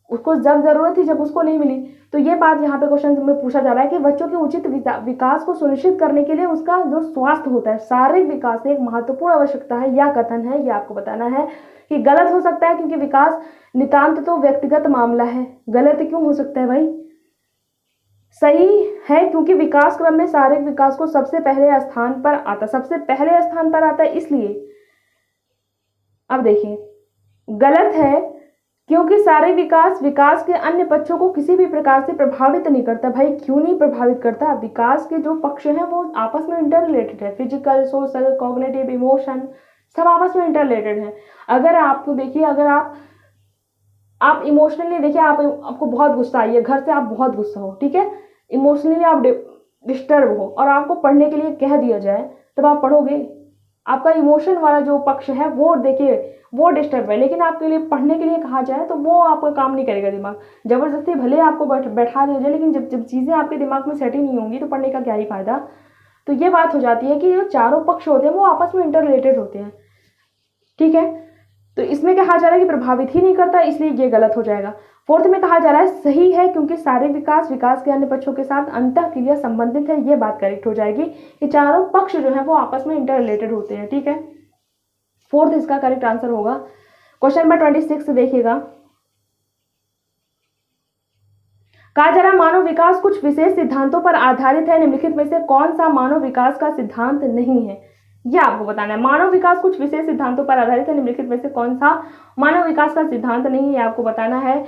Speaker 1: उसको जब जरूरत थी, जब उसको नहीं मिली। तो ये बात यहाँ पे क्वेश्चन में पूछा जा रहा है कि बच्चों के उचित विकास को सुनिश्चित करने के लिए उसका जो स्वास्थ्य होता है, शारीरिक विकास एक महत्वपूर्ण आवश्यकता है या कथन है, ये आपको बताना है कि गलत हो सकता है क्योंकि विकास नितांत तो व्यक्तिगत मामला है। गलत क्यों हो सकता है भाई? सही है क्योंकि विकास क्रम में शारीरिक विकास को सबसे पहले स्थान पर आता है, इसलिए अब देखिए, गलत है, क्योंकि शारीरिक विकास विकास के अन्य पक्षों को किसी भी प्रकार से प्रभावित नहीं करता। भाई क्यों नहीं प्रभावित करता? विकास के जो पक्ष हैं वो आपस में इंटर रिलेटेड है, फिजिकल, सोशल, कॉग्निटिव, इमोशन, सब आपस में इंटर रिलेटेड है। अगर आपको देखिए, अगर आप इमोशनली देखिए, आपको बहुत गुस्सा आई है, घर से आप बहुत गुस्सा हो, ठीक है, इमोशनली आप डिस्टर्ब हो और आपको पढ़ने के लिए कह दिया जाए, तब आप पढ़ोगे? आपका इमोशन वाला जो पक्ष है वो देखिए वो डिस्टर्ब है, लेकिन आपके लिए पढ़ने के लिए कहा जाए तो वो आपका काम नहीं करेगा दिमाग। जबरदस्ती भले आपको बैठा दिया जाए, लेकिन जब जब चीज़ें आपके दिमाग में सेट ही नहीं होंगी तो पढ़ने का क्या ही फायदा। तो ये बात हो जाती है कि जो चारों पक्ष होते हैं वो आपस में इंटर रिलेटेड होते हैं, ठीक है। तो इसमें कहा जा रहा है कि प्रभावित ही नहीं करता, इसलिए ये गलत हो जाएगा। फोर्थ में कहा जा रहा है सही है, क्योंकि शारीरिक विकास विकास के अन्य पक्षों के साथ अंतःक्रिया संबंधित है, ये बात करेक्ट हो जाएगी कि चारों पक्ष जो है वो आपस में इंटर रिलेटेड होते हैं, ठीक है। फोर्थ इसका करेक्ट आंसर होगा। क्वेश्चन नंबर 26 देखिएगा। कहा जा रहा है मानव विकास कुछ विशेष सिद्धांतों पर आधारित है, निम्नलिखित में से कौन सा मानव विकास का सिद्धांत नहीं है? ये आपको बताना है। मानव विकास कुछ विशेष सिद्धांतों पर आधारित है, निम्नलिखित में से कौन सा मानव विकास का सिद्धांत नहीं है, आपको बताना है।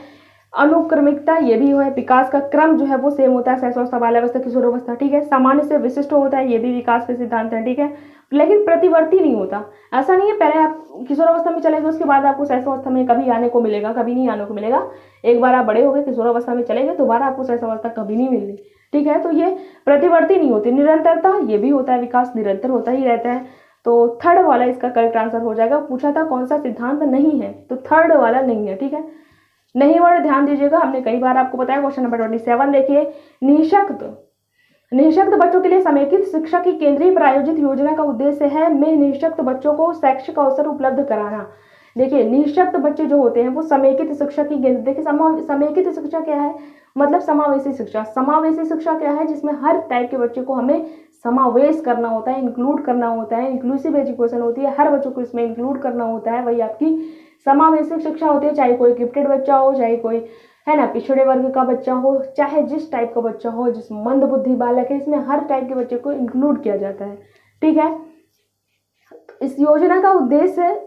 Speaker 1: अनुक्रमिकता, ये भी है, विकास का क्रम जो है वो सेम होता है, शैशवावस्था, बाल्यावस्था, किशोरावस्था, ठीक है। सामान्य से विशिष्ट होता है, ये भी विकास के सिद्धांत है, ठीक है, लेकिन प्रतिवर्ती नहीं होता। ऐसा नहीं है पहले आप किशोरावस्था में चले गए उसके बाद आपको शैशवावस्था में कभी आने को मिलेगा, कभी नहीं आने को मिलेगा। एक बार आप बड़े हो गए, किशोरावस्था में चले गए, दोबारा आपको शैशवावस्था कभी नहीं मिलनी, ठीक है। तो ये प्रतिवर्ती नहीं होती। निरंतरता, ये भी होता है, विकास निरंतर होता ही रहता है। तो थर्ड वाला इसका करेक्ट आंसर हो जाएगा। पूछा था कौन सा सिद्धांत नहीं है, तो थर्ड वाला नहीं है, ठीक है। नहीं वर्ड ध्यान दीजिएगा, हमने कई बार आपको बताया। क्वेश्चन नंबर 27 देखिए। निःशक्त बच्चों के लिए समेकित शिक्षा की केंद्रीय प्रायोजित योजना का उद्देश्य है में निःशक्त बच्चों को शैक्षिक अवसर उपलब्ध कराना। देखिए, निःशक्त बच्चे जो होते हैं वो समेकित शिक्षा की केंद्र, देखिए समेकित शिक्षा क्या है, मतलब समावेशी शिक्षा। समावेशी शिक्षा क्या है? जिसमें हर टाइप के बच्चे को हमें समावेश करना होता है, इंक्लूड करना होता है, इंक्लूसिव एजुकेशन होती है, हर बच्चों को इसमें इंक्लूड करना होता है, वही आपकी समावेशी शिक्षा होती है। चाहे कोई गिफ्टेड बच्चा हो, चाहे कोई है ना पिछड़े वर्ग का बच्चा हो, चाहे जिस टाइप का बच्चा हो, जिस मंद बुद्धि बालक है, इसमें हर टाइप के बच्चे को इंक्लूड किया जाता है, ठीक है। इस योजना का उद्देश्य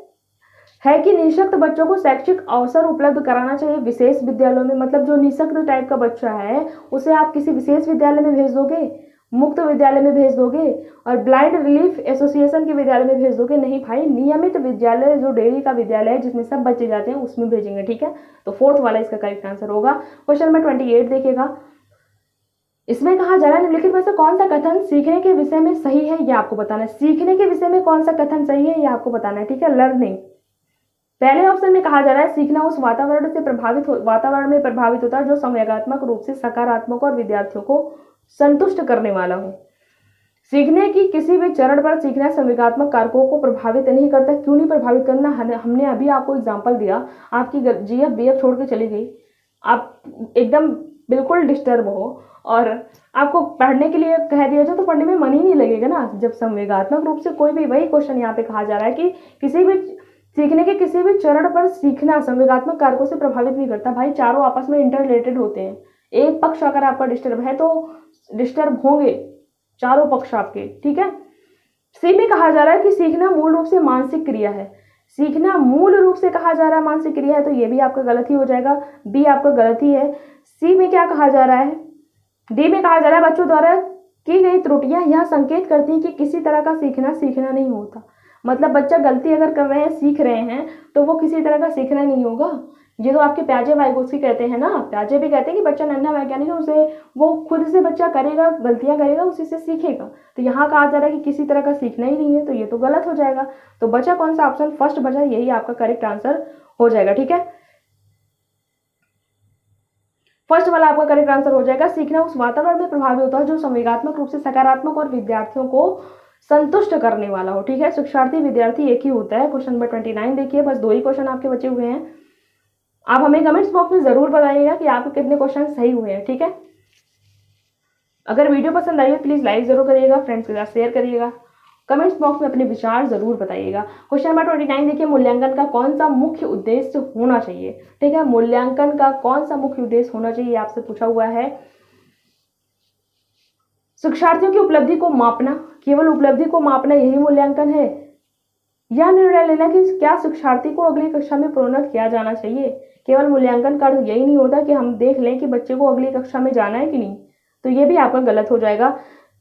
Speaker 1: है कि निःशक्त बच्चों को शैक्षिक अवसर उपलब्ध कराना चाहिए विशेष विद्यालयों में। मतलब जो निःशक्त टाइप का बच्चा है उसे आप किसी विशेष विद्यालय में भेज दोगे, मुक्त विद्यालय में भेज दोगे, और ब्लाइंड रिलीफ एसोसिएशन के विद्यालय में भेज दोगे? नहीं भाई, नियमित विद्यालय जो डेली का विद्यालय है जिसमें सब बच्चे जाते हैं उसमें भेजेंगे, ठीक है। तो फोर्थ वाला इसका करेक्ट आंसर होगा। क्वेश्चन नंबर 28 देखिएगा। इसमें कहा जा रहा है निम्नलिखित में से कौन सा कथन सीखने के विषय में सही है, ये आपको बताना है। सीखने के विषय में कौन सा कथन सही है ये आपको बताना है, ठीक है। लर्निंग, पहले ऑप्शन में कहा जा रहा है सीखना उस वातावरण में प्रभावित होता है जो संवेगात्मक रूप से सकारात्मक और विद्यार्थियों को संतुष्ट करने वाला हो। सीखने की किसी भी चरण पर सीखना संवेगात्मक कारकों को प्रभावित नहीं करता। क्यों नहीं प्रभावित करना? हमने अभी आपको एग्जांपल दिया, आपकी जीएफ बीएफ छोड़ के चली गई, आप एकदम बिल्कुल डिस्टर्ब हो और आपको पढ़ने के लिए कह दिया जाए तो पढ़ने में मन ही नहीं लगेगा ना। जब संवेगात्मक रूप से कोई भी, वही क्वेश्चन यहाँ पे कहा जा रहा है कि किसी भी सीखने के किसी भी चरण पर सीखना संवेगात्मक कारकों से प्रभावित नहीं करता। भाई चारों आपस में इंटर रिलेटेड होते हैं। एक पक्ष अगर आपका डिस्टर्ब है तो डिस्टर्ब होंगे चारों पक्ष आपके, ठीक है। सी में कहा जा रहा है कि सीखना मूल रूप से मानसिक क्रिया है। सीखना मूल रूप से कहा जा रहा है मानसिक क्रिया है, तो ये भी आपका गलत ही हो जाएगा, बी आपका गलत ही है। सी में क्या कहा जा रहा है? डी में कहा जा रहा है बच्चों द्वारा की गई त्रुटियां यह संकेत करती हैं कि किसी तरह का सीखना नहीं होता। मतलब बच्चा गलती अगर कर रहे हैं, सीख रहे हैं, तो वो किसी तरह का सीखना नहीं होगा। ये तो आपके प्याजे वाइगोत्स्की कहते हैं ना, प्याजे भी कहते हैं कि बच्चा नन्हा वैज्ञानिक है, उसे वो खुद से बच्चा करेगा, गलतियां करेगा, उसी से सीखेगा। तो यहाँ कहा जा रहा है कि किसी तरह का सीखना ही नहीं है, तो ये तो गलत हो जाएगा। तो बचा कौन सा ऑप्शन? फर्स्ट बचा, यही आपका करेक्ट आंसर हो जाएगा, ठीक है। फर्स्ट वाला आपका करेक्ट आंसर हो जाएगा। सीखना उस वातावरण में प्रभावी होता है जो संवेगात्मक रूप से सकारात्मक और विद्यार्थियों को संतुष्ट करने वाला हो, ठीक है। शिक्षार्थी विद्यार्थी एक ही होता है। क्वेश्चन नंबर 29 देखिए, बस 2 ही क्वेश्चन आपके बचे हुए हैं। आप हमें कमेंट्स बॉक्स में जरूर बताइएगा कि आपके कितने क्वेश्चन सही हुए हैं, ठीक है। अगर वीडियो पसंद आई हो प्लीज लाइक जरूर करिएगा, फ्रेंड्स के साथ शेयर करिएगा, कमेंट्स बॉक्स में अपने विचार जरूर बताइएगा। क्वेश्चन नंबर 29 देखिए, मूल्यांकन का कौन सा मुख्य उद्देश्य होना चाहिए, ठीक है। मूल्यांकन का कौन सा मुख्य उद्देश्य होना चाहिए आपसे पूछा हुआ है। शिक्षार्थियों की उपलब्धि को मापना, केवल उपलब्धि को मापना यही मूल्यांकन है। यह निर्णय लेना कि क्या शिक्षार्थी को अगली कक्षा में प्रोन्नत किया जाना चाहिए। केवल मूल्यांकन का अर्थ यही नहीं होता कि हम देख लें कि बच्चे को अगली कक्षा में जाना है कि नहीं, तो ये भी आपका गलत हो जाएगा।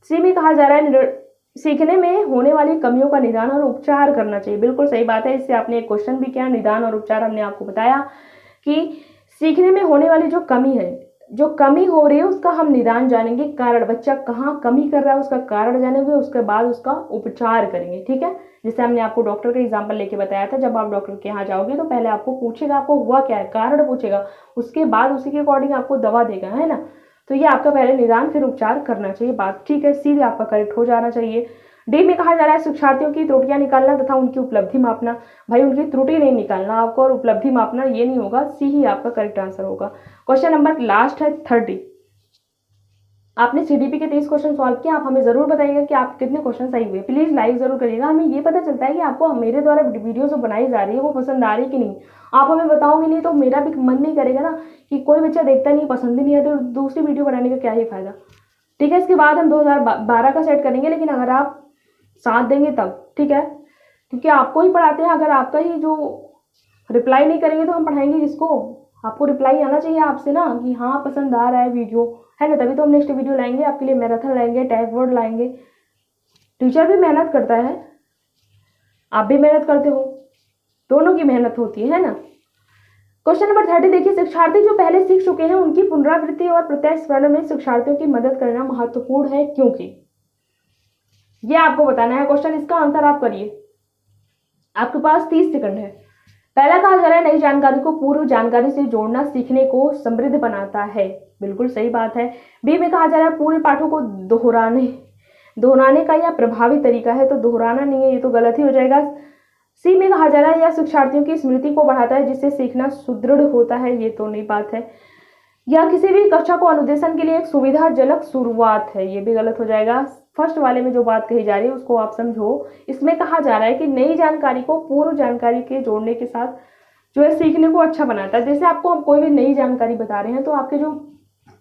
Speaker 1: सी में कहा जा रहा है सीखने में होने वाली कमियों का निदान और उपचार करना चाहिए। बिल्कुल सही बात है, इससे आपने एक क्वेश्चन भी किया, निदान और उपचार हमने आपको बताया कि सीखने में होने वाली जो कमी है, जो कमी हो रही है उसका हम निदान जानेंगे, कारण बच्चा कहाँ कमी कर रहा है उसका कारण जानेंगे, उसके बाद उसका उपचार करेंगे। ठीक है, जैसे हमने आपको डॉक्टर का एग्जाम्पल लेके बताया था, जब आप डॉक्टर के यहाँ जाओगे तो पहले आपको पूछेगा आपको हुआ क्या है, कारण पूछेगा, उसके बाद उसी के अकॉर्डिंग आपको दवा देगा, है ना। तो ये आपका पहले निदान फिर उपचार करना चाहिए, बात ठीक है, सीधे आपका करेक्ट हो जाना चाहिए। डी में कहा जा रहा है शिक्षार्थियों की त्रुटियां निकालना तथा उनकी उपलब्धि मापना। भाई उनकी त्रुटि नहीं निकालना आपको और उपलब्धि मापना ये नहीं होगा, सी ही आपका करेक्ट आंसर होगा। क्वेश्चन नंबर लास्ट है 30। आपने सीडीपी के 30 क्वेश्चन सॉल्व किए, आप हमें जरूर बताइएगा कि आप कितने क्वेश्चन सही हुए। प्लीज लाइक जरूर करिएगा, हमें ये पता चलता है कि आपको मेरे द्वारा वीडियो जो बनाई जा रही है वो पसंद आ रही है कि नहीं। आप हमें बताओगे नहीं तो मेरा भी मन नहीं करेगा ना, कि कोई बच्चा देखता नहीं, पसंद ही नहीं है, तो दूसरी वीडियो बनाने का क्या ही फायदा। ठीक है, इसके बाद हम 2012 का सेट करेंगे, लेकिन अगर आप साथ देंगे तब, ठीक है, क्योंकि आपको ही पढ़ाते हैं। अगर आपका ही जो रिप्लाई नहीं करेंगे तो हम पढ़ाएंगे किसको। आपको रिप्लाई आना चाहिए आपसे ना, कि हाँ पसंद आ रहा है वीडियो, है ना, तभी तो हम नेक्स्ट वीडियो लाएंगे आपके लिए, मैराथन लाएंगे, टैग वर्ड लाएंगे। टीचर भी मेहनत करता है, आप भी मेहनत करते हो, दोनों की मेहनत होती है ना। क्वेश्चन नंबर 30 देखिए, शिक्षार्थी जो पहले सीख चुके हैं उनकी पुनरावृत्ति और प्रत्यक्ष स्मरण में शिक्षार्थियों की मदद करना महत्वपूर्ण है, क्योंकि ये आपको बताना है क्वेश्चन, इसका आंसर आप करिए। आपके पास 30 सेकंड है। पहला कहा जा रहा है नई जानकारी को पूर्व जानकारी से जोड़ना सीखने को समृद्ध बनाता है। बिल्कुल सही बात है। बी में कहा जा रहा है पूरे पाठों को दोहराने का यह प्रभावी तरीका है, तो दोहराना नहीं है, ये तो गलत ही हो जाएगा। सी में कहा जा रहा है यह शिक्षार्थियों की स्मृति को बढ़ाता है जिससे सीखना सुदृढ़ होता है, ये तो नहीं बात है। यह किसी भी कक्षा को अनुदेशन के लिए एक सुविधाजनक शुरुआत है, ये भी गलत हो जाएगा। फर्स्ट वाले में जो बात कही जा रही है उसको आप समझो। इसमें कहा जा रहा है कि नई जानकारी को पूर्व जानकारी के जोड़ने के साथ जो है सीखने को अच्छा बनाता है। जैसे आपको हम कोई भी नई जानकारी बता रहे हैं तो आपके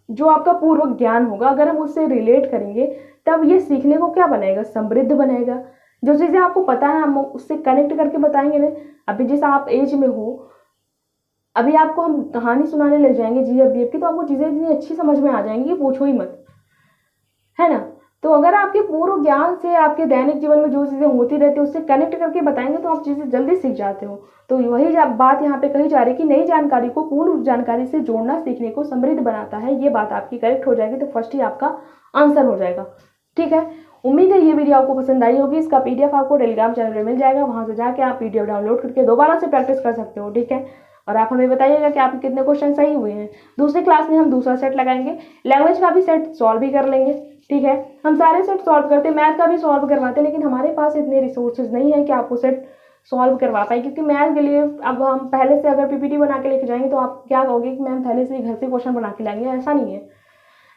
Speaker 1: जो आपका पूर्व ज्ञान होगा, अगर हम उससे रिलेट करेंगे तब ये सीखने को क्या बनाएगा, समृद्ध बनाएगा। जो चीज़ें आपको पता है हम उससे कनेक्ट करके बताएंगे ना। अभी जैसे आप एज में हो, अभी आपको हम कहानी सुनाने लग जाएंगे जीएफ की, तो आपको चीज़ें इतनी अच्छी समझ में आ जाएंगी कि पूछो ही मत, है ना। तो अगर आपके पूर्व ज्ञान से आपके दैनिक जीवन में जो चीज़ें होती रहती है उससे कनेक्ट करके बताएंगे तो आप चीज़ें जल्दी सीख जाते हो। तो वही बात यहाँ पे कही जा रही है कि नई जानकारी को पूर्व जानकारी से जोड़ना सीखने को समृद्ध बनाता है, ये बात आपकी करेक्ट हो जाएगी, तो फर्स्ट ही आपका आंसर हो जाएगा। ठीक है, उम्मीद है ये वीडियो आपको पसंद आई होगी। इसका पीडीएफ आपको टेलीग्राम चैनल में मिल जाएगा, वहां से जाके आप पीडीएफ डाउनलोड करके दोबारा से प्रैक्टिस कर सकते हो। ठीक है, और आप हमें बताइएगा कि आपके कितने क्वेश्चन सही हुए हैं। दूसरे क्लास में हम दूसरा सेट लगाएंगे, लैंग्वेज का भी सेट सॉल्व भी कर लेंगे। ठीक है, हम सारे सेट सॉल्व करते हैं, मैथ का भी सॉल्व करवाते हैं, लेकिन हमारे पास इतने रिसोर्सेज नहीं है कि आपको सेट सॉल्व करवा पाए, क्योंकि मैथ के लिए अब हम पहले से अगर पीपीटी बना के लेके जाएंगे तो आप क्या कहोगे कि मैम पहले से घर से क्वेश्चन बना के लाएंगे, ऐसा नहीं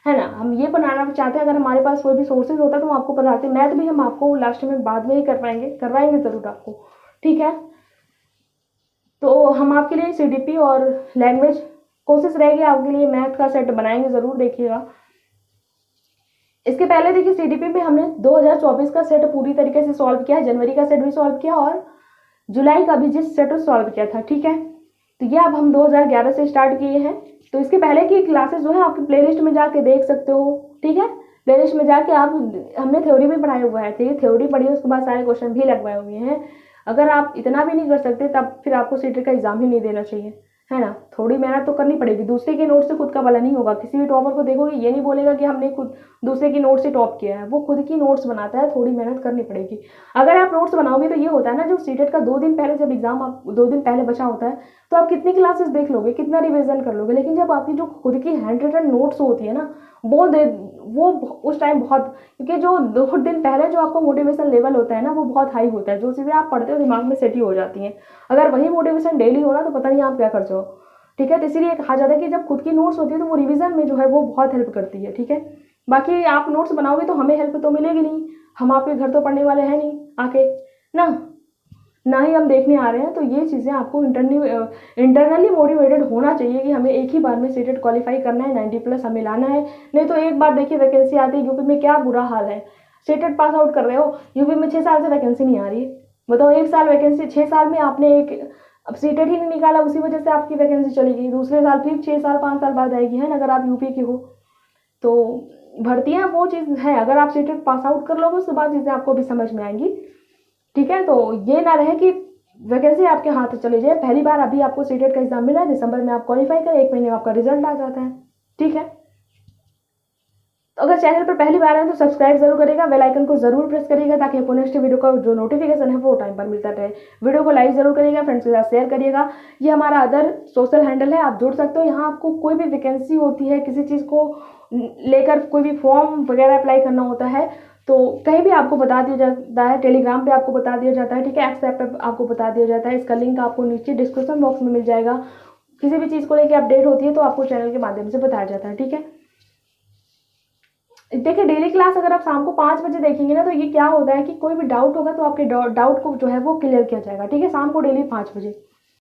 Speaker 1: है ना। हम ये बनाना चाहते हैं, अगर हमारे पास कोई भी सोर्सेज होता तो हम आपको बताते। मैथ भी हम आपको लास्ट में बाद में ही करवाएंगे जरूर आपको। ठीक है, तो हम आपके लिए सीडीपी और लैंग्वेज कोशिश रहेगी आपके लिए मैथ का सेट बनाएंगे, जरूर देखिएगा। इसके पहले देखिए सीडीपी में हमने 2024 का सेट पूरी तरीके से सॉल्व किया, जनवरी का सेट भी सॉल्व किया और जुलाई का भी जिस सेट सॉल्व किया था। ठीक है, तो ये अब हम 2011 से स्टार्ट किए हैं। तो इसके पहले की क्लासेस जो है आपकी प्लेलिस्ट में जाके देख सकते हो। ठीक है, प्लेलिस्ट में जाके आप, हमने थ्योरी भी पढ़ाया हुआ है, थ्योरी पढ़ी, उसके बाद सारे क्वेश्चन भी लगवाए हुए हैं। अगर आप इतना भी नहीं कर सकते तब फिर आपको सीटेट का एग्जाम ही नहीं देना चाहिए, है ना। थोड़ी मेहनत तो करनी पड़ेगी, दूसरे के नोट से खुद का भला नहीं होगा। किसी भी टॉपर को देखोगे ये नहीं बोलेगा कि हमने खुद दूसरे की नोट से टॉप किया है, वो खुद की नोट्स बनाता है, थोड़ी मेहनत करनी पड़ेगी। अगर आप नोट्स बनाओगे तो ये होता है ना, जो सीटेट का 2 दिन पहले जब एग्जाम आप 2 दिन पहले बचा होता है तो आप कितनी क्लासेस देख लोगे, कितना रिविजन कर लोगे। लेकिन जब आपकी जो खुद की हैंड रिटन नोट्स होती है ना, वो उस टाइम बहुत, क्योंकि जो 2 दिन पहले जो आपका मोटिवेशन लेवल होता है ना वो बहुत हाई होता है, जो चीज़ें आप पढ़ते हो दिमाग में सेट ही हो जाती हैं। अगर वही मोटिवेशन डेली हो ना तो पता नहीं आप क्या करते हो। ठीक है, तो इसीलिए कहा जाता है कि जब खुद की नोट्स होती है तो वो रिवीजन में जो है वो बहुत हेल्प करती है। ठीक है, बाकी आप नोट्स बनाओगे तो हमें हेल्प तो मिलेगी नहीं, हम आपके घर तो पढ़ने वाले हैं नहीं आके ना ही हम देखने आ रहे हैं। तो ये चीज़ें आपको इंटरनली मोटिवेटेड होना चाहिए कि हमें एक ही बार में सीटेट क्वालिफाई करना है, 90+ हमें लाना है। नहीं तो एक बार देखिए वैकेंसी आती है, यूपी में क्या बुरा हाल है। सीटेट पास आउट कर रहे हो, यूपी में 6 साल से वैकेंसी नहीं आ रही है। बताओ 1 साल वैकेंसी, 6 साल में आपने एक अब सीटेट ही नहीं निकाला, उसी वजह से आपकी वैकेंसी चली गई। दूसरे साल फिर 6 साल 5 साल बाद आएगी, है ना, अगर आप यूपी के हो तो। भर्तियाँ वो चीज़ है, अगर आप सीटेट पास आउट कर लोगे उसके बाद चीज़ें आपको भी समझ में आएंगी, ठीक है। तो ये ना रहे कि वैकेंसी आपके हाथ से चली जाए। पहली बार अभी आपको सीटेट का एग्जाम मिला है, दिसंबर में आप क्वालिफाई करें, 1 महीने में आपका रिजल्ट आ जाता है, ठीक है। तो अगर चैनल पर पहली बार है तो सब्सक्राइब जरूर करिएगा, बेल आइकन को जरूर प्रेस करिएगा ताकि आपको नेक्स्ट वीडियो का जो नोटिफिकेशन है वो टाइम पर मिलता रहे। वीडियो को लाइक जरूर करिएगा, फ्रेंड्स के साथ शेयर करिएगा। ये हमारा अदर सोशल हैंडल है, आप जुड़ सकते हो। यहाँ आपको कोई भी वैकेंसी होती है, किसी चीज़ को लेकर कोई भी फॉर्म वगैरह अप्लाई करना होता है तो कहीं भी आपको बता दिया जाता है, टेलीग्राम पे आपको बता दिया जाता है, ठीक है, एक्स ऐप पे आपको बता दिया जाता है। इसका लिंक आपको नीचे डिस्क्रिप्शन बॉक्स में मिल जाएगा। किसी भी चीज़ को लेकर अपडेट होती है तो आपको चैनल के माध्यम से बताया जाता है, ठीक है। देखिए डेली क्लास अगर आप शाम को 5 बजे देखेंगे ना तो ये क्या होता है कि कोई भी डाउट होगा तो आपके डाउट को जो है वो क्लियर किया जाएगा, ठीक है, शाम को डेली 5 बजे।